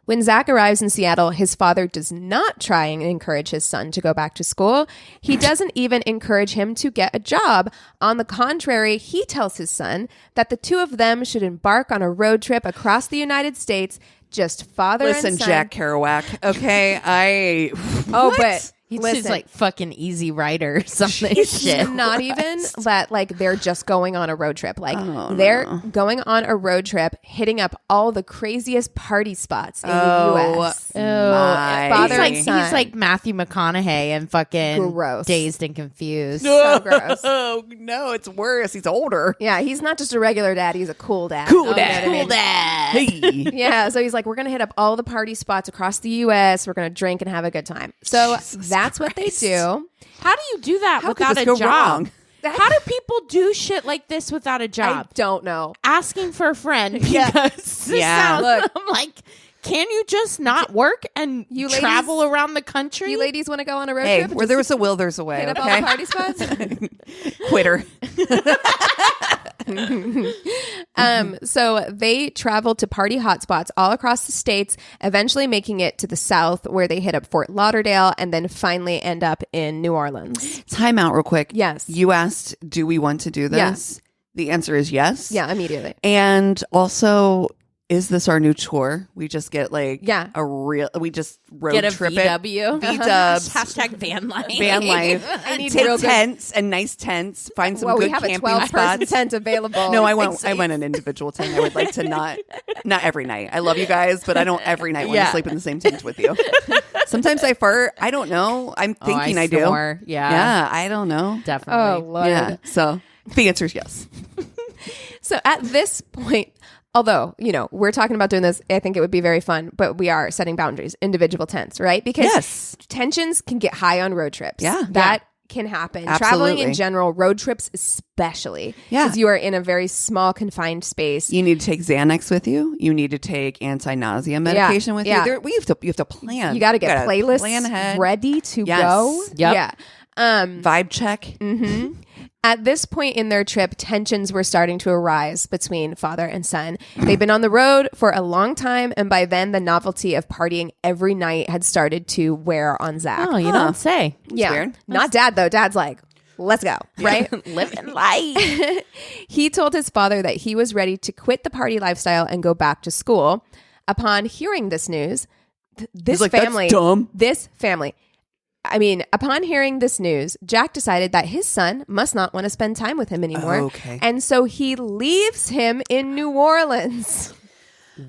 When Zack arrives in Seattle, his father does not try and encourage his son to go back to school. He doesn't even encourage him to get a job. On the contrary, he tells his son that the two of them should embark on a road trip across the United States, just father and son. Listen, Jack Kerouac, okay? But He's listen, like fucking Easy Rider or something. it's Shit. not even that like they're just going on a road trip. Like they're going on a road trip, hitting up all the craziest party spots in the U.S. Father and son. He's like Matthew McConaughey and fucking Gross. Dazed and Confused. So gross. Oh, no, it's worse. He's older. Yeah, he's not just a regular dad. He's a cool dad. Cool dad. You know what I mean? Hey. Yeah, so he's like, we're going to hit up all the party spots across the U.S. We're going to drink and have a good time. So that's what they do. How do you do that How could without this a go job? wrong? How do people do shit like this without a I job? don't know. Asking for a friend because Yeah. this Yeah. sounds, Look. I'm like, can you just not work and You ladies- travel around the country? You ladies want to go on a road Hey, trip? and where just there was a will, there's a way, hit up all the okay? party spots? Quitter. So they traveled to party hotspots all across the states, eventually making it to the South where they hit up Fort Lauderdale and then finally end up in New Orleans. Time out real quick. Yes. You asked, do we want to do this? Yes. The answer is yes. Yeah, immediately. And also, is this our new tour? We just get like we just road Get a trip VW. it. V-dubs. Hashtag van life. Van life. I need Take real good- tents and nice tents. Find some Well, good we have a camping 12-person spots. tent available. No, I want an individual tent. I would like to not every night. I love you guys, but I don't every night want to sleep in the same tent with you. Sometimes I fart. I don't know. I'm thinking I do. snore. Yeah. Yeah, I don't know. Definitely. Oh, Lord. Yeah. So the answer is yes. So at this point, although, we're talking about doing this, I think it would be very fun, but we are setting boundaries, individual tents, right? Because tensions can get high on road trips. Yeah. That can happen. Absolutely. Traveling in general, road trips especially. Yeah. Because you are in a very small, confined space. You need to take Xanax with you. You need to take anti-nausea medication with you. You have to plan. You got to get playlists plan ahead. ready to Yes. go. Yep. Yeah. Vibe check. Mm-hmm. At this point in their trip, tensions were starting to arise between father and son. They've been on the road for a long time, and by then the novelty of partying every night had started to wear on Zack. Oh, you don't say. Yeah. weird. Not dad, though. Dad's like, let's go, right? Living life. He told his father that he was ready to quit the party lifestyle and go back to school. Upon hearing this news, He's like, "That's dumb." Upon hearing this news, Jack decided that his son must not want to spend time with him anymore. Okay. And so he leaves him in New Orleans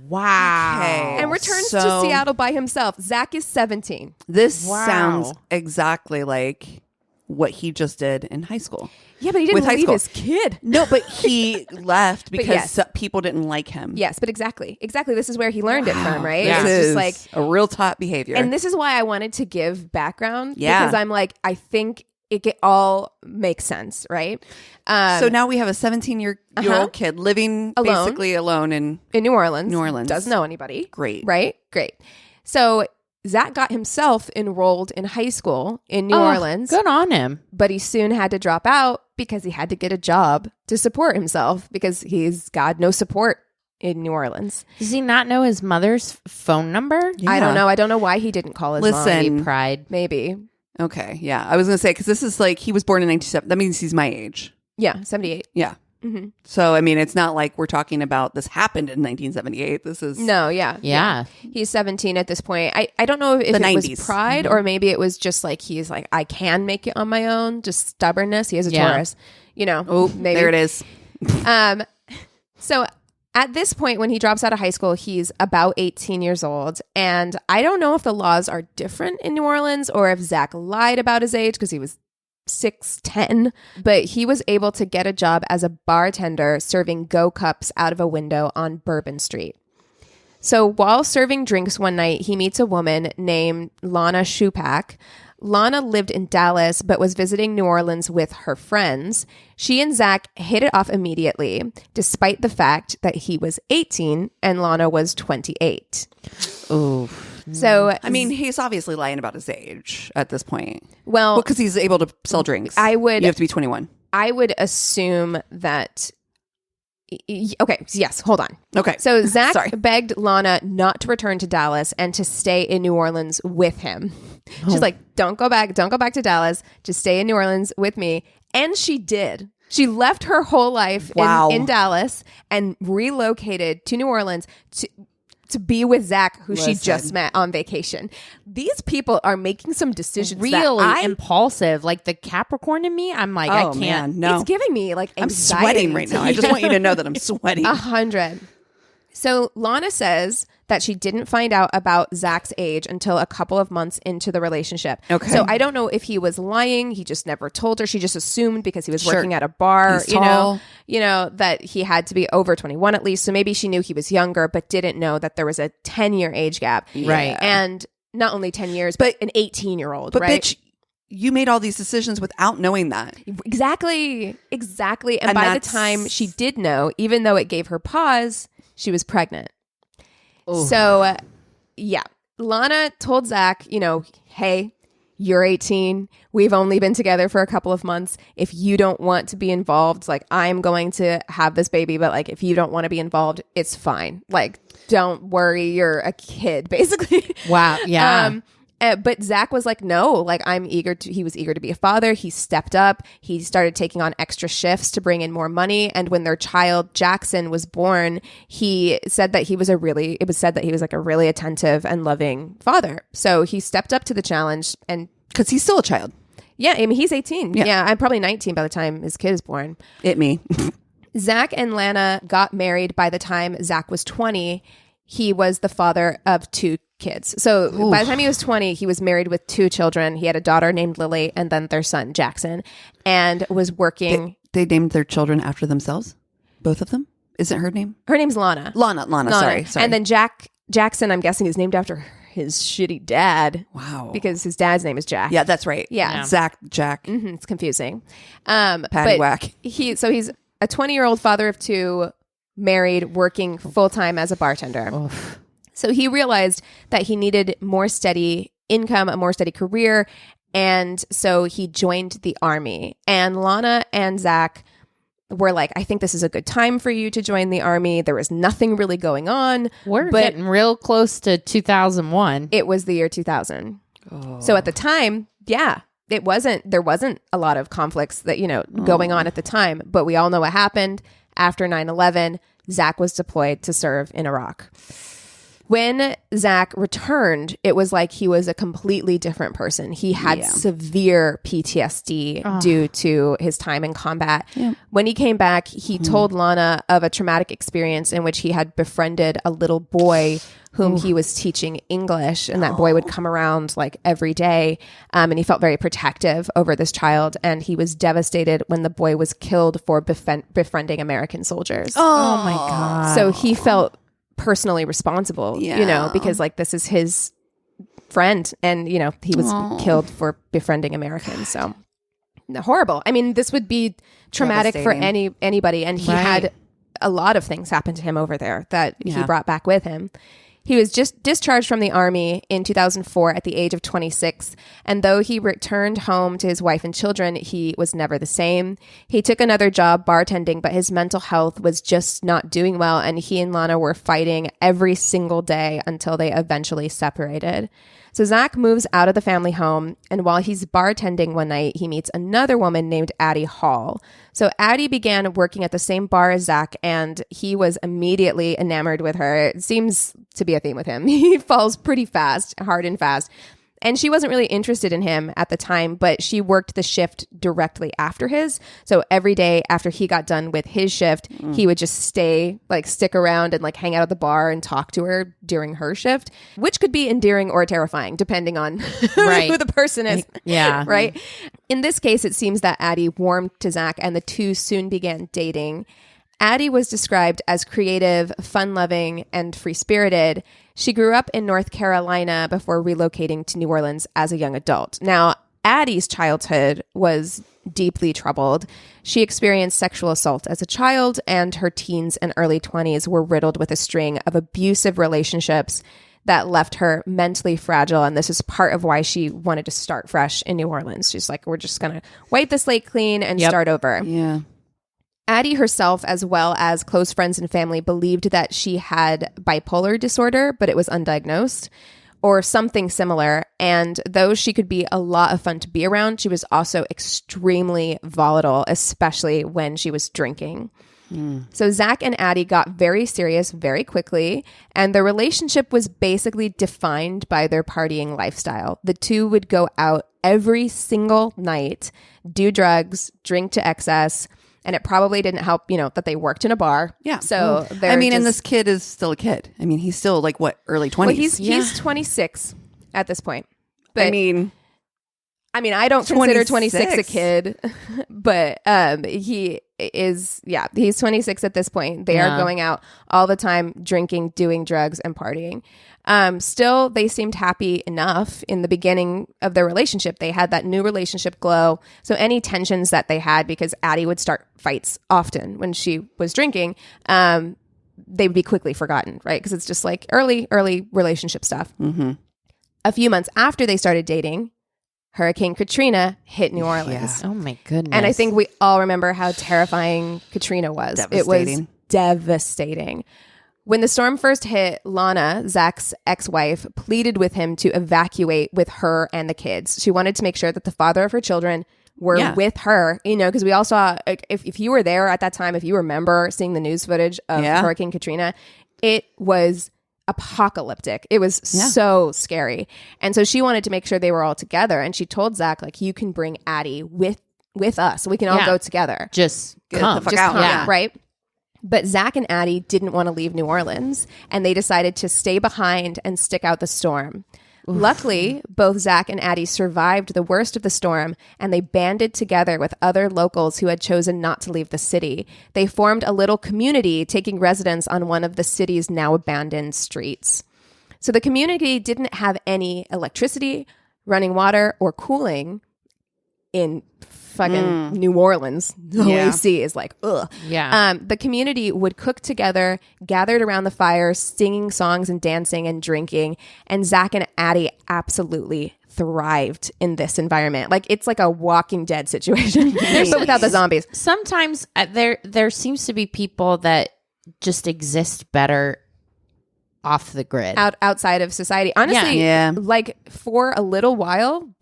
Wow. Okay. and returns So- to Seattle by himself. Zack is 17. This Wow. sounds exactly like what he just did in high school. Yeah, but he didn't With high leave school. his kid. No, but he left because yes. people didn't like him. Yes, but exactly. This is where he learned it from, right? This It's is just like, a real top behavior. and this is why I wanted to give background. Yeah. Because I'm like, I think it all makes sense, right? So now we have a 17-year-old kid living Alone. basically alone in In New Orleans. New Orleans. Doesn't know anybody. great. Right? Great. So Zack got himself enrolled in high school in New Orleans, Good on him. but he soon had to drop out because he had to get a job to support himself because he's got no support in New Orleans. Does he not know his mother's phone number? I don't know. I don't know why he didn't call his Listen. mom. Pride. Maybe. Okay. Yeah. I was going to say, because this is like, he was born in 1970. That means he's my age. Yeah, 78. Yeah. Mhm. So, it's not like we're talking about this happened in 1978. This is. No, yeah. Yeah. He's 17 at this point. I don't know if The it 90s. was pride or maybe it was just like he's like, I can make it on my own, just stubbornness. He is a Yeah. Taurus, Oh, maybe. there it is. So at this point, when he drops out of high school, he's about 18 years old. And I don't know if the laws are different in New Orleans or if Zack lied about his age because he was 6'10", but he was able to get a job as a bartender serving Go Cups out of a window on Bourbon Street. So while serving drinks one night, he meets a woman named Lana Shupak. Lana lived in Dallas, but was visiting New Orleans with her friends. She and Zack hit it off immediately, despite the fact that he was 18 and Lana was 28. Ooh. So, He's obviously lying about his age at this point. well, Because he's able to sell drinks. I would- You have to be 21. I would assume that. Okay, yes, hold on. Okay. So Zack Sorry. begged Lana not to return to Dallas and to stay in New Orleans with him. She's like, don't go back to Dallas. Just stay in New Orleans with me. And she did. She left her whole life Wow. in Dallas and relocated to New Orleans to be with Zack, who she just met on vacation. These people are making some decisions Really that impulsive. Like the Capricorn in me, I'm like, I can't. Man, no. it's giving me like I'm anxiety sweating right now. I just want you to know that I'm sweating. 100. So Lana says that she didn't find out about Zack's age until a couple of months into the relationship. Okay. So I don't know if he was lying. He just never told her. She just assumed because he was Sure. working at a bar, He's tall. that he had to be over 21 at least. So maybe she knew he was younger, but didn't know that there was a 10-year age gap. Right. And not only 10 years, but an 18-year-old, But right? bitch, you made all these decisions without knowing that. Exactly. And by the that's- time she did know, even though it gave her pause, she was pregnant. So, Lana told Zack, hey, you're 18. We've only been together for a couple of months. If you don't want to be involved, like, I'm going to have this baby, but like, if you don't want to be involved, it's fine. Like, don't worry, you're a kid, basically. Wow. Yeah. But Zack was like, no, like he was eager to be a father. He stepped up. He started taking on extra shifts to bring in more money. And when their child Jackson was born, he said that it was said that he was like a really attentive and loving father. So he stepped up to the challenge, and Because he's still a child. yeah, I mean, he's 18. Yeah. Yeah, I'm probably 19 by the time his kid is born. Me. Zack and Lana got married by the time Zack was 20. He was the father of 2 kids. So by the time he was 20, he was married with 2 children. He had a daughter named Lily and then their son, Jackson, and was working. They named their children after themselves? Both of them? Isn't her name? Her name's Lana. Lana. Sorry. And then Jackson, I'm guessing, is named after his shitty dad. Wow. Because his dad's name is Jack. Yeah, that's right. Yeah. Zack, Jack. Mm-hmm, it's confusing. Patty whack. He's a 20-year-old father of 2, married, working full-time as a bartender. Oof. So he realized that he needed more steady income, a more steady career. And so he joined the army. And Lana and Zack were like, I think this is a good time for you to join the army. There was nothing really going on. We're but getting real close to 2001. it was the year 2000. So at the time, yeah, there wasn't a lot of conflicts that, going on at the time. But we all know what happened. After 9/11, Zack was deployed to serve in Iraq. When Zack returned, it was like he was a completely different person. He had severe PTSD due to his time in combat. Yeah. When he came back, he told Lana of a traumatic experience in which he had befriended a little boy whom he was teaching English. And that boy would come around like every day. And he felt very protective over this child. And he was devastated when the boy was killed for befriending American soldiers. Oh my God. So he felt personally responsible, because like this is his friend, and he was killed for befriending Americans. So horrible. I mean, this would be traumatic for anybody, and he had a lot of things happen to him over there that he brought back with him. He was just discharged from the army in 2004 at the age of 26. And though he returned home to his wife and children, he was never the same. He took another job bartending, but his mental health was just not doing well. And he and Lana were fighting every single day until they eventually separated. So Zack moves out of the family home, and while he's bartending one night, he meets another woman named Addie Hall. So Addie began working at the same bar as Zack, and he was immediately enamored with her. It seems to be a theme with him. He falls pretty fast, hard and fast. And she wasn't really interested in him at the time, but she worked the shift directly after his. So every day after he got done with his shift, he would just stick around and like hang out at the bar and talk to her during her shift, which could be endearing or terrifying, depending on who the person is. Yeah. Right. In this case, it seems that Addie warmed to Zack, and the two soon began dating. Addie was described as creative, fun-loving, and free-spirited. She grew up in North Carolina before relocating to New Orleans as a young adult. Now, Addie's childhood was deeply troubled. She experienced sexual assault as a child, and her teens and early 20s were riddled with a string of abusive relationships that left her mentally fragile. And this is part of why she wanted to start fresh in New Orleans. She's like, we're just going to wipe the slate clean and start over. Yeah. Addie herself, as well as close friends and family, believed that she had bipolar disorder, but it was undiagnosed, or something similar. And though she could be a lot of fun to be around, she was also extremely volatile, especially when she was drinking. So Zack and Addie got very serious very quickly, and their relationship was basically defined by their partying lifestyle. The two would go out every single night, do drugs, drink to excess. And it probably didn't help, that they worked in a bar. Yeah. So and this kid is still a kid. I mean, he's still like early 20s. Well, he's 26 at this point. But I mean, I don't consider 26 a kid, but he is. Yeah, he's 26 at this point. They are going out all the time, drinking, doing drugs, and partying. Still, they seemed happy enough in the beginning of their relationship. They had that new relationship glow. So any tensions that they had, because Addie would start fights often when she was drinking, they would be quickly forgotten, right? Because it's just like early relationship stuff. Mm-hmm. A few months after they started dating, Hurricane Katrina hit New Orleans. Yeah. Oh my goodness. And I think we all remember how terrifying Katrina was. It was devastating. When the storm first hit, Lana, Zack's ex-wife, pleaded with him to evacuate with her and the kids. She wanted to make sure that the father of her children were with her, because we all saw, if you were there at that time, if you remember seeing the news footage of Hurricane Katrina, it was apocalyptic. It was so scary. And so she wanted to make sure they were all together. And she told Zack, like, you can bring Addie with us. So we can all go together. Just come. Just come, right? But Zack and Addie didn't want to leave New Orleans, and they decided to stay behind and stick out the storm. Oof. Luckily, both Zack and Addie survived the worst of the storm, and they banded together with other locals who had chosen not to leave the city. They formed a little community, taking residence on one of the city's now abandoned streets. So the community didn't have any electricity, running water, or cooling in fucking New Orleans. The AC is like, ugh. Yeah. The community would cook together, gathered around the fire, singing songs and dancing and drinking. And Zack and Addie absolutely thrived in this environment. Like, it's like a Walking Dead situation, but without the zombies. Sometimes there seems to be people that just exist better off the grid, outside of society. Honestly, like, for a little while,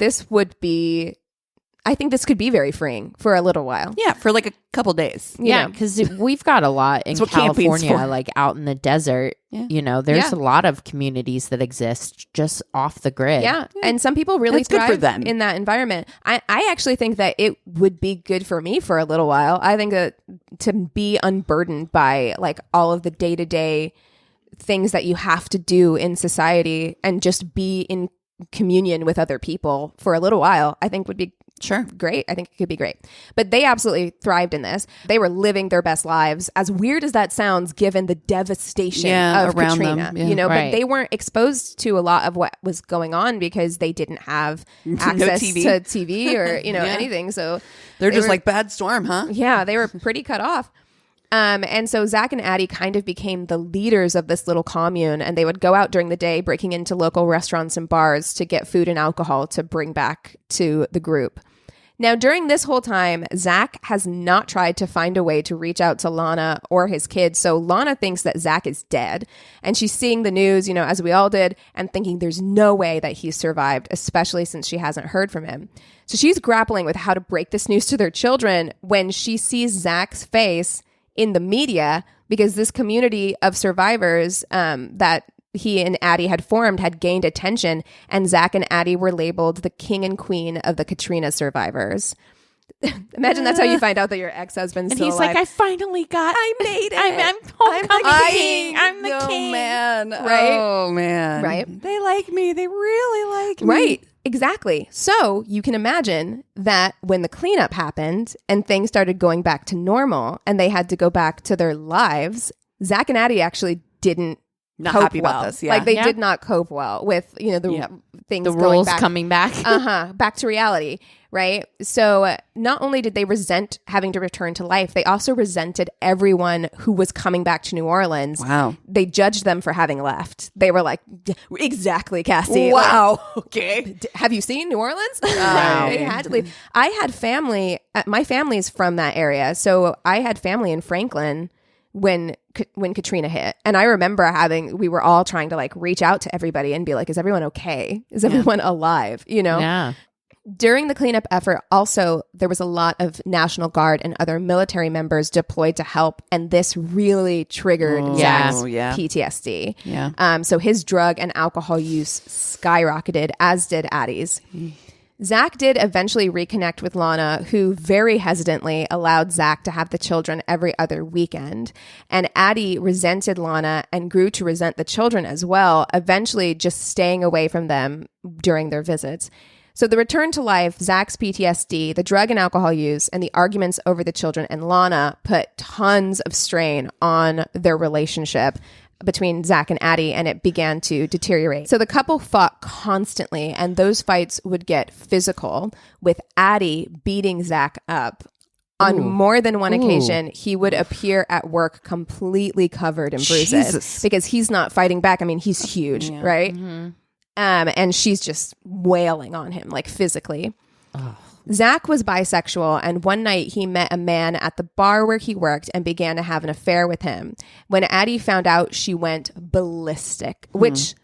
I think this could be very freeing for a little while. Yeah, for like a couple days. Yeah, because we've got a lot in California, like out in the desert. Yeah. There's a lot of communities that exist just off the grid. Yeah, and some people really thrive in that environment. I actually think that it would be good for me for a little while. I think that to be unburdened by like all of the day-to-day things that you have to do in society and just be in communion with other people for a little while, I think would be great. I think it could be great. But they absolutely thrived in this. They were living their best lives, as weird as that sounds, given the devastation of around Katrina. them. Yeah. But they weren't exposed to a lot of what was going on because they didn't have access to TV or anything. So they're just like, bad storm, huh? Yeah, they were pretty cut off. And so Zack and Addie kind of became the leaders of this little commune, and they would go out during the day, breaking into local restaurants and bars to get food and alcohol to bring back to the group. Now, during this whole time, Zack has not tried to find a way to reach out to Lana or his kids. So Lana thinks that Zack is dead, and she's seeing the news, as we all did, and thinking there's no way that he's survived, especially since she hasn't heard from him. So she's grappling with how to break this news to their children when she sees Zack's face in the media, because this community of survivors that he and Addie had formed had gained attention, and Zack and Addie were labeled the king and queen of the Katrina survivors. Imagine that's how you find out that your ex-husband's still alive. And he's like, I made it. I'm the king. Man. Right? Oh, man. Right? They like me. They really like me. Right. Exactly. So you can imagine that when the cleanup happened and things started going back to normal and they had to go back to their lives, Zack and Addie actually didn't not cope happy well. about this. Yeah. Like they did not cope well with, things the going rules back, coming back. back to reality. Right. So not only did they resent having to return to life, they also resented everyone who was coming back to New Orleans. Wow. They judged them for having left. They were like, exactly, Cassie. Wow. Like, okay. Have you seen New Orleans? Wow. They had to leave. I had family. My family's from that area. So I had family in Franklin when Katrina hit. And I remember we were all trying to like reach out to everybody and be like, is everyone okay? Is everyone alive? Yeah. During the cleanup effort, also, there was a lot of National Guard and other military members deployed to help, and this really triggered Zack's PTSD. Yeah. So his drug and alcohol use skyrocketed, as did Addie's. Zack did eventually reconnect with Lana, who very hesitantly allowed Zack to have the children every other weekend. And Addie resented Lana and grew to resent the children as well, eventually just staying away from them during their visits. So the return to life, Zack's PTSD, the drug and alcohol use, and the arguments over the children and Lana put tons of strain on their relationship between Zack and Addie, and it began to deteriorate. So the couple fought constantly, and those fights would get physical, with Addie beating Zack up. On more than one occasion, he would appear at work completely covered in bruises because he's not fighting back. I mean, he's huge, right? Mm-hmm. And she's just wailing on him, like physically. Oh. Zack was bisexual, and one night he met a man at the bar where he worked and began to have an affair with him. When Addie found out, she went ballistic, which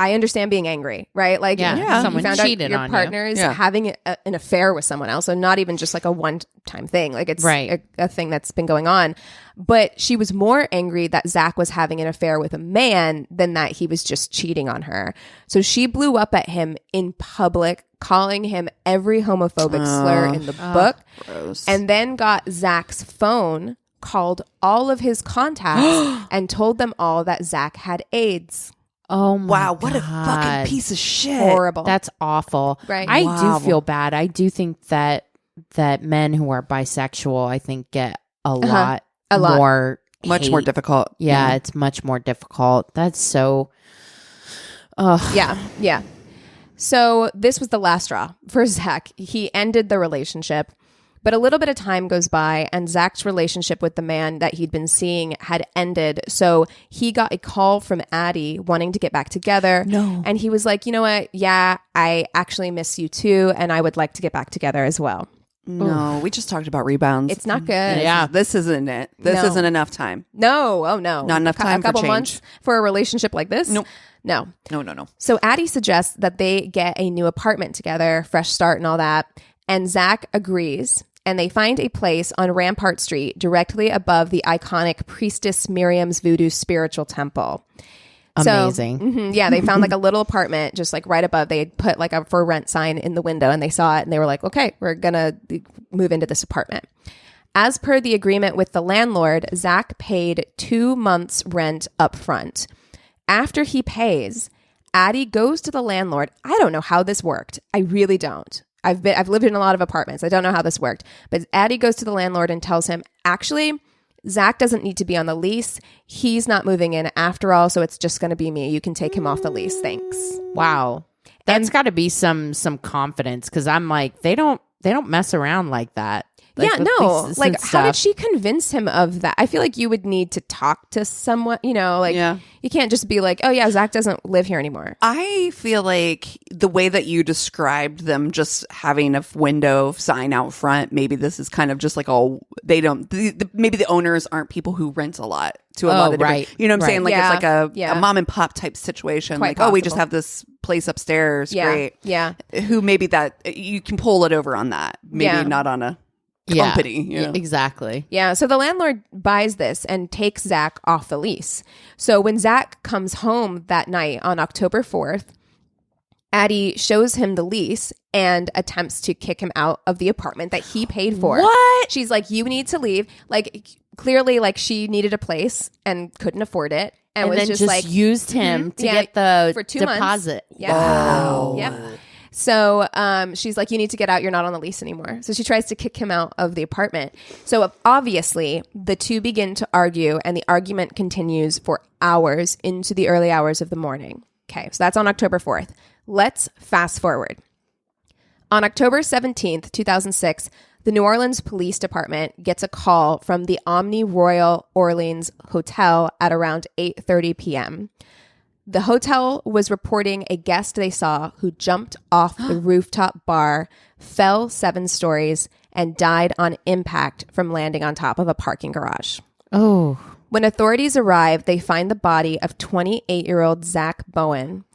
I understand being angry, right? Like, someone you found cheated out your on partner you. is having an affair with someone else, so not even just like a one-time thing. Like, it's a thing that's been going on. But she was more angry that Zack was having an affair with a man than that he was just cheating on her. So she blew up at him in public, calling him every homophobic slur in the book, and then got Zack's phone, called all of his contacts, and told them all that Zack had AIDS. Oh my wow, what God. a fucking piece of shit. Horrible. That's awful. Right. I do feel bad. I do think that men who are bisexual, I think, get a lot more much hate. more difficult. Yeah, it's much more difficult. That's so Yeah. So this was the last straw for Zack. He ended the relationship. But a little bit of time goes by, and Zack's relationship with the man that he'd been seeing had ended. So he got a call from Addie wanting to get back together. No. And he was like, you know what? Yeah, I actually miss you too, and I would like to get back together as well. No, we just talked about rebounds. It's not good. Yeah. This isn't it. This isn't enough time. No. Oh, no. Not enough time A couple for change. months for a relationship like this? Nope. No. No. So Addie suggests that they get a new apartment together, fresh start and all that. And Zack agrees. And they find a place on Rampart Street directly above the iconic Priestess Miriam's Voodoo Spiritual Temple. amazing. Yeah, they found like a little apartment just like right above. They had put like a for rent sign in the window and they saw it and they were like, okay, we're going to move into this apartment. As per the agreement with the landlord, Zack paid 2 months' rent up front. After he pays, Addie goes to the landlord. I don't know how this worked. I really don't. I've lived in a lot of apartments. I don't know how this worked. But Addie goes to the landlord and tells him, actually, Zack doesn't need to be on the lease. He's not moving in after all, so it's just going to be me. You can take him off the lease. Thanks. Wow. That's got to be some confidence, because I'm like, they don't mess around like that. Like, yeah, no. leases Like, and how did stuff. she convince him of that? I feel like you would need to talk to someone, you know, like you can't just be like, oh yeah, Zack doesn't live here anymore. I feel like the way that you described them just having a window sign out front, maybe this is kind of just like maybe the owners aren't people who rent a lot to a lot of different, right. you know what I'm saying? Like Yeah. it's like Yeah. a mom and pop type situation. Quite like, we just possible. have this place upstairs. Yeah. Great. Yeah. Who maybe that you can pull it over on that. Maybe Yeah. not on a Yeah. company. You know? Exactly. Yeah, so the landlord buys this and takes Zack off the lease. So when Zack comes home that night on October 4th, Addie shows him the lease and attempts to kick him out of the apartment that he paid for. What? She's like, you need to leave. Like, clearly, like, she needed a place and couldn't afford it. And was then just just like, used him to Yeah, get the for 2 months. deposit. Yeah. Wow. Yeah. So she's like, you need to get out. You're not on the lease anymore. So she tries to kick him out of the apartment. So obviously, the two begin to argue, and the argument continues for hours into the early hours of the morning. Okay, so that's on October 4th. Let's fast forward. On October 17th, 2006, the New Orleans Police Department gets a call from the Omni Royal Orleans Hotel at around 8:30 p.m. The hotel was reporting a guest they saw who jumped off the rooftop bar, fell 7 stories, and died on impact from landing on top of a parking garage. Oh. When authorities arrive, they find the body of 28-year-old Zack Bowen.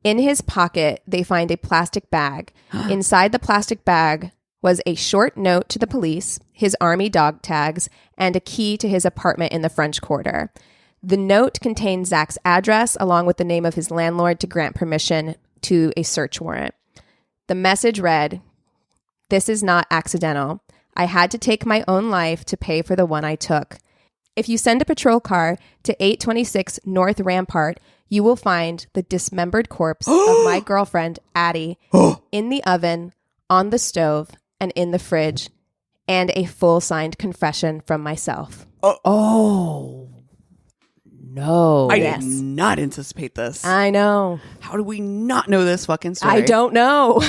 In his pocket, they find a plastic bag. Inside the plastic bag was a short note to the police, his army dog tags, and a key to his apartment in the French Quarter. The note contained Zack's address along with the name of his landlord to grant permission to a search warrant. The message read, "This is not accidental. I had to take my own life to pay for the one I took. If you send a patrol car to 826 North Rampart, you will find the dismembered corpse of my girlfriend, Addie, in the oven, on the stove, and in the fridge, and a full signed confession from myself." Oh. No. I Yes. did not anticipate this. I know. How do we not know this fucking story? I don't know.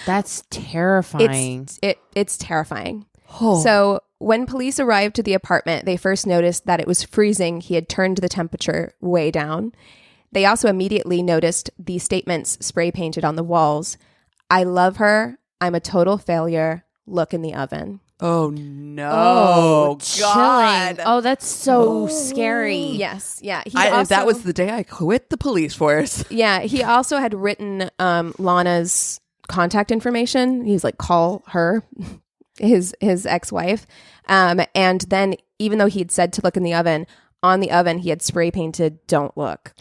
That's terrifying. It's terrifying. So when police arrived to the apartment, they first noticed that it was freezing. He had turned the temperature way down. They also immediately noticed the statements spray painted on the walls. "I love her. I'm a total failure. Look in the oven. Oh no! Oh, God! chilling. Oh, that's so scary. Yes. Yeah. That was the day I quit the police force. Yeah. He also had written Lana's contact information. He's like, call her, his ex-wife. And then even though he'd said to look in the oven, on the oven, he had spray painted, don't look.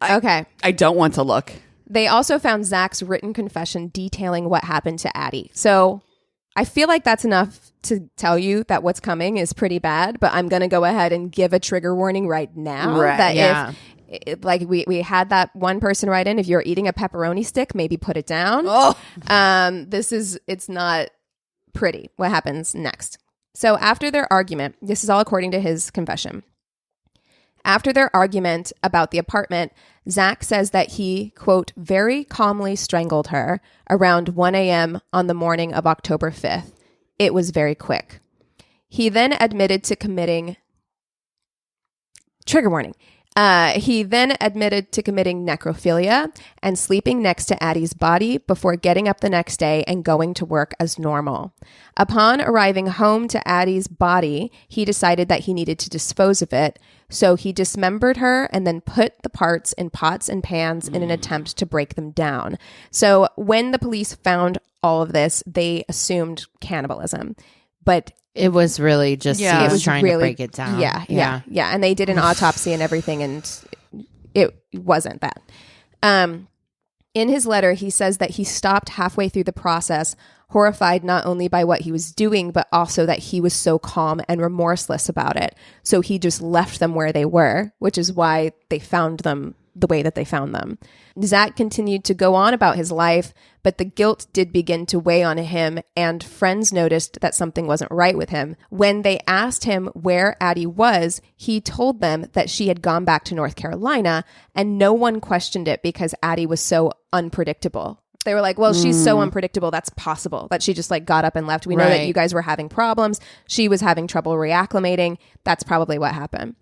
Okay. I don't want to look. They also found Zack's written confession detailing what happened to Addie. So I feel like that's enough to tell you that what's coming is pretty bad, but I'm going to go ahead and give a trigger warning right now. Right. That Yeah. if like we had that one person write in, if you're eating a pepperoni stick, maybe put it down. Oh. It's not pretty what happens next. So after their argument, this is all according to his confession. After their argument about the apartment, Zack says that he, quote, very calmly strangled her around 1 a.m. on the morning of October 5th. It was very quick. He then admitted to committing... Trigger warning. He then admitted to committing necrophilia and sleeping next to Addie's body before getting up the next day and going to work as normal. Upon arriving home to Addie's body, he decided that he needed to dispose of it, so he dismembered her and then put the parts in pots and pans in an attempt to break them down. So when the police found all of this, they assumed cannibalism. But It was really just Yeah. he It was was trying really- to break it down. Yeah. And they did an autopsy and everything, and it wasn't that. In his letter, he says that he stopped halfway through the process, horrified not only by what he was doing, but also that he was so calm and remorseless about it. So he just left them where they were, which is why they found them the way that they found them. Zack continued to go on about his life, but the guilt did begin to weigh on him, and friends noticed that something wasn't right with him. When they asked him where Addie was, he told them that she had gone back to North Carolina, and no one questioned it because Addie was so unpredictable. They were like, well, she's so unpredictable. That's possible that she just like got up and left. We know that Right. you guys were having problems. She was having trouble reacclimating. That's probably what happened.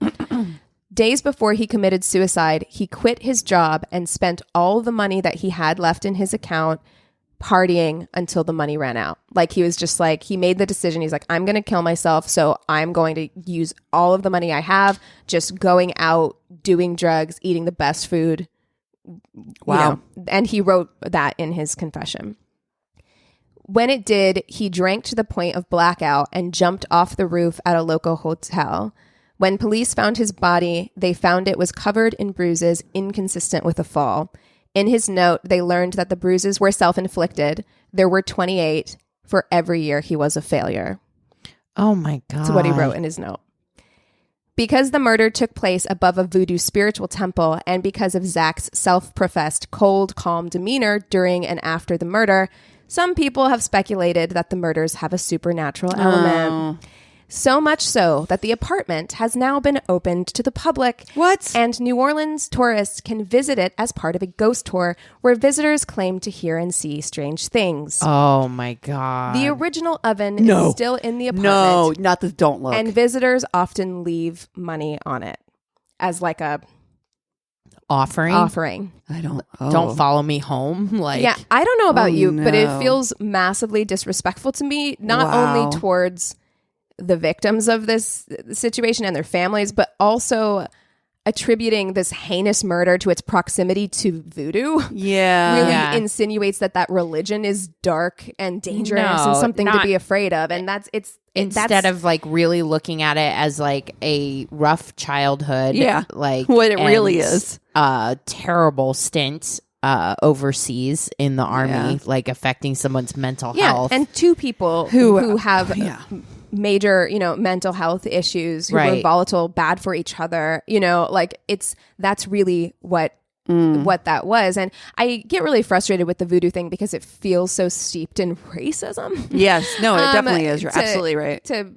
Days before he committed suicide, he quit his job and spent all the money that he had left in his account partying until the money ran out. Like he was just like, he made the decision. He's like, I'm going to kill myself. So I'm going to use all of the money I have, just going out, doing drugs, eating the best food. Wow. And he wrote that in his confession. When it did, he drank to the point of blackout and jumped off the roof at a local hotel. When police found his body, they found it was covered in bruises inconsistent with a fall. In his note, they learned that the bruises were self-inflicted. There were 28 for every year he was a failure. Oh my God. That's what he wrote in his note. Because the murder took place above a voodoo spiritual temple, and because of Zack's self-professed cold, calm demeanor during and after the murder, some people have speculated that the murders have a supernatural element. So much so that the apartment has now been opened to the public. What? And New Orleans tourists can visit it as part of a ghost tour where visitors claim to hear and see strange things. Oh my God. The original oven No. is still in the apartment. No, not the don't look. And visitors often leave money on it as like a offering. I don't. Oh. Don't follow me home. Like, Yeah, I don't know about Oh, you, but it no. feels massively disrespectful to me, not Wow. only towards the victims of this situation and their families, but also attributing this heinous murder to its proximity to voodoo. Yeah. Really Yeah. insinuates that religion is dark and dangerous No, and something to not- be afraid of. And instead of like really looking at it as like a rough childhood, Yeah. like What it really and is. a terrible stint overseas in the army, Yeah. like affecting someone's mental yeah, health. and two people who have major, mental health issues, who were Right. volatile, bad for each other, like that's really what that was. And I get really frustrated with the voodoo thing because it feels so steeped in racism. Yes. No, it definitely is. You're to- absolutely right. To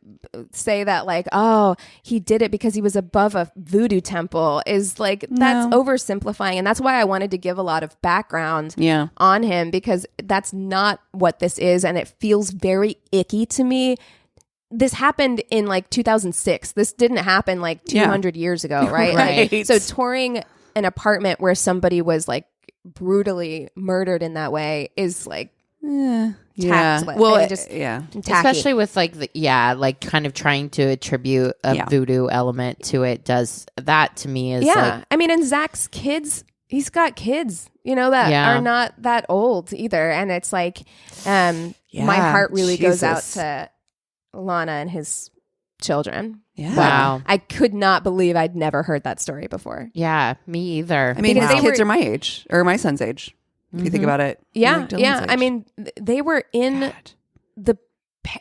say that like, oh, he did it because he was above a voodoo temple is like, that's oversimplifying. And that's why I wanted to give a lot of background Yeah. on him, because that's not what this is. And it feels very icky to me. This happened in like 2006. This didn't happen like 200 years ago, right? Right. Like, so touring an apartment where somebody was like brutally murdered in that way is like Yeah. tactless. Well, and just yeah. tacky. Especially with like like kind of trying to attribute a voodoo element to it does that to me is like, I mean, and Zach's kids, he's got kids, that are not that old either. And it's like, my heart really goes out to Lana and his children. Yeah. Wow. I could not believe I'd never heard that story before. Yeah, me either. I mean, Because his they kids are my age or my son's age. If you think about it. Yeah. Like Dylan's Yeah. age. I mean, they were in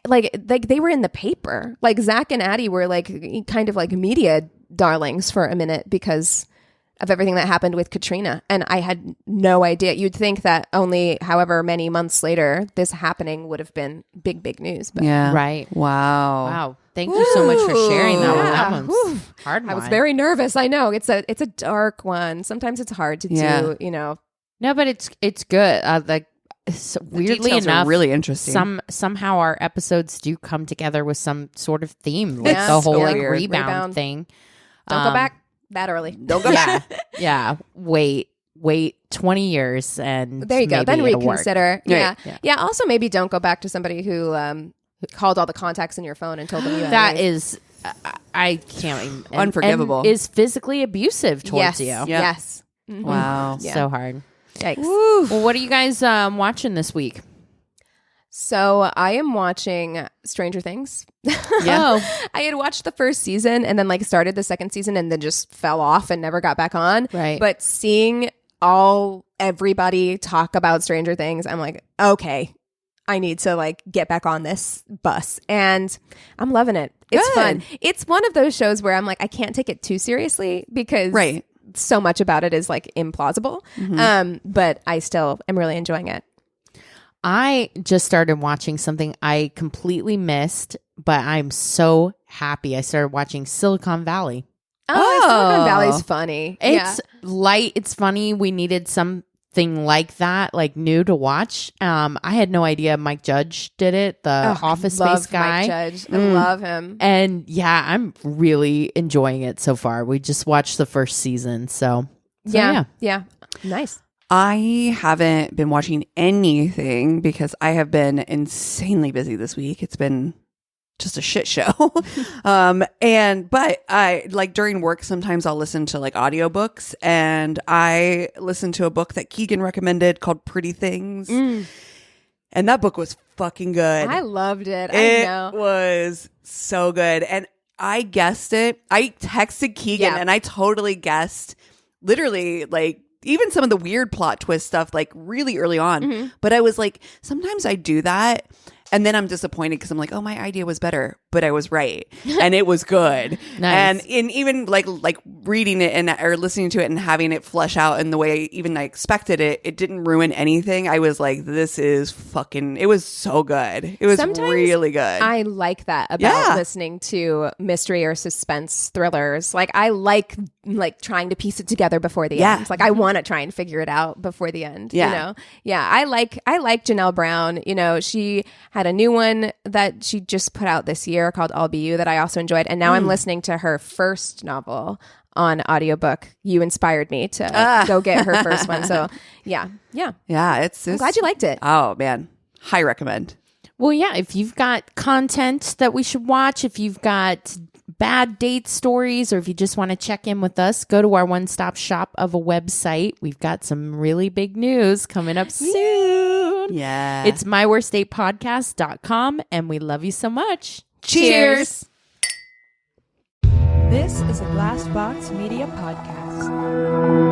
like they were in the paper. Like Zack and Addie were like kind of like media darlings for a minute because of everything that happened with Katrina. And I had no idea. You'd think that only however many months later this happening would have been big news. But yeah. Right. Wow. Wow. Thank you so much for sharing that one. Yeah. That one's a hard one. I was very nervous. I know. It's a dark one. Sometimes it's hard to do, No, but it's good. Weirdly details are enough, really interesting. Somehow our episodes do come together with some sort of theme, like Yeah. the whole So like weird. rebound thing. Don't go back that early. Don't go back. Yeah. Wait 20 years and There you go. Then maybe it'll work. reconsider. Right. Yeah. Also, maybe don't go back to somebody who called all the contacts in your phone and told them you had That AIDS. is, I can't even Unforgivable. and is physically abusive towards you. Yes. Yeah. Yes. Mhm. Wow. Yeah. So hard. Yikes. Well, what are you guys watching this week? So I am watching Stranger Things. Yeah. I had watched the first season and then like started the second season and then just fell off and never got back on. Right. But seeing everybody talk about Stranger Things, I'm like, okay, I need to like get back on this bus. And I'm loving it. It's Good. fun. It's one of those shows where I'm like, I can't take it too seriously because Right. so much about it is like implausible. But I still am really enjoying it. I just started watching something I completely missed, but I'm so happy. I started watching Silicon Valley. Oh, Silicon Valley's funny. It's light. It's funny. We needed something like that, like new to watch. I had no idea Mike Judge did it, the Office Space guy. Mike Judge. I love him. And yeah, I'm really enjoying it so far. We just watched the first season. So Yeah. Nice. I haven't been watching anything because I have been insanely busy this week. It's been just a shit show. But I like during work, sometimes I'll listen to like audiobooks, and I listened to a book that Keegan recommended called Pretty Things. And that book was fucking good. I loved it. It I know. was so good. And I guessed it. I texted Keegan and I totally guessed literally like even some of the weird plot twist stuff like really early on. But I was like, sometimes I do that. And then I'm disappointed because I'm like, oh, my idea was better, but I was right, and it was good. Nice. And even like reading it and or listening to it and having it flesh out in the way even I expected it, it didn't ruin anything. I was like, this is fucking. It was so good. It was Sometimes really good. I like that about listening to mystery or suspense thrillers. Like I like trying to piece it together before the end. Like I want to try and figure it out before the end. Yeah. You know? Yeah. I like Janelle Brown. You know, she had a new one that she just put out this year called I'll Be You that I also enjoyed. And now I'm listening to her first novel on audiobook. You inspired me to go get her first one. So yeah. It's I'm glad you liked it. Oh man, high recommend. Well, yeah, if you've got content that we should watch, if you've got bad date stories, or if you just want to check in with us, go to our one-stop shop of a website. We've got some really big news coming up soon. Yeah. It's myworstdatepodcast.com, and we love you so much. Cheers. This is a Glass Box Media Podcast.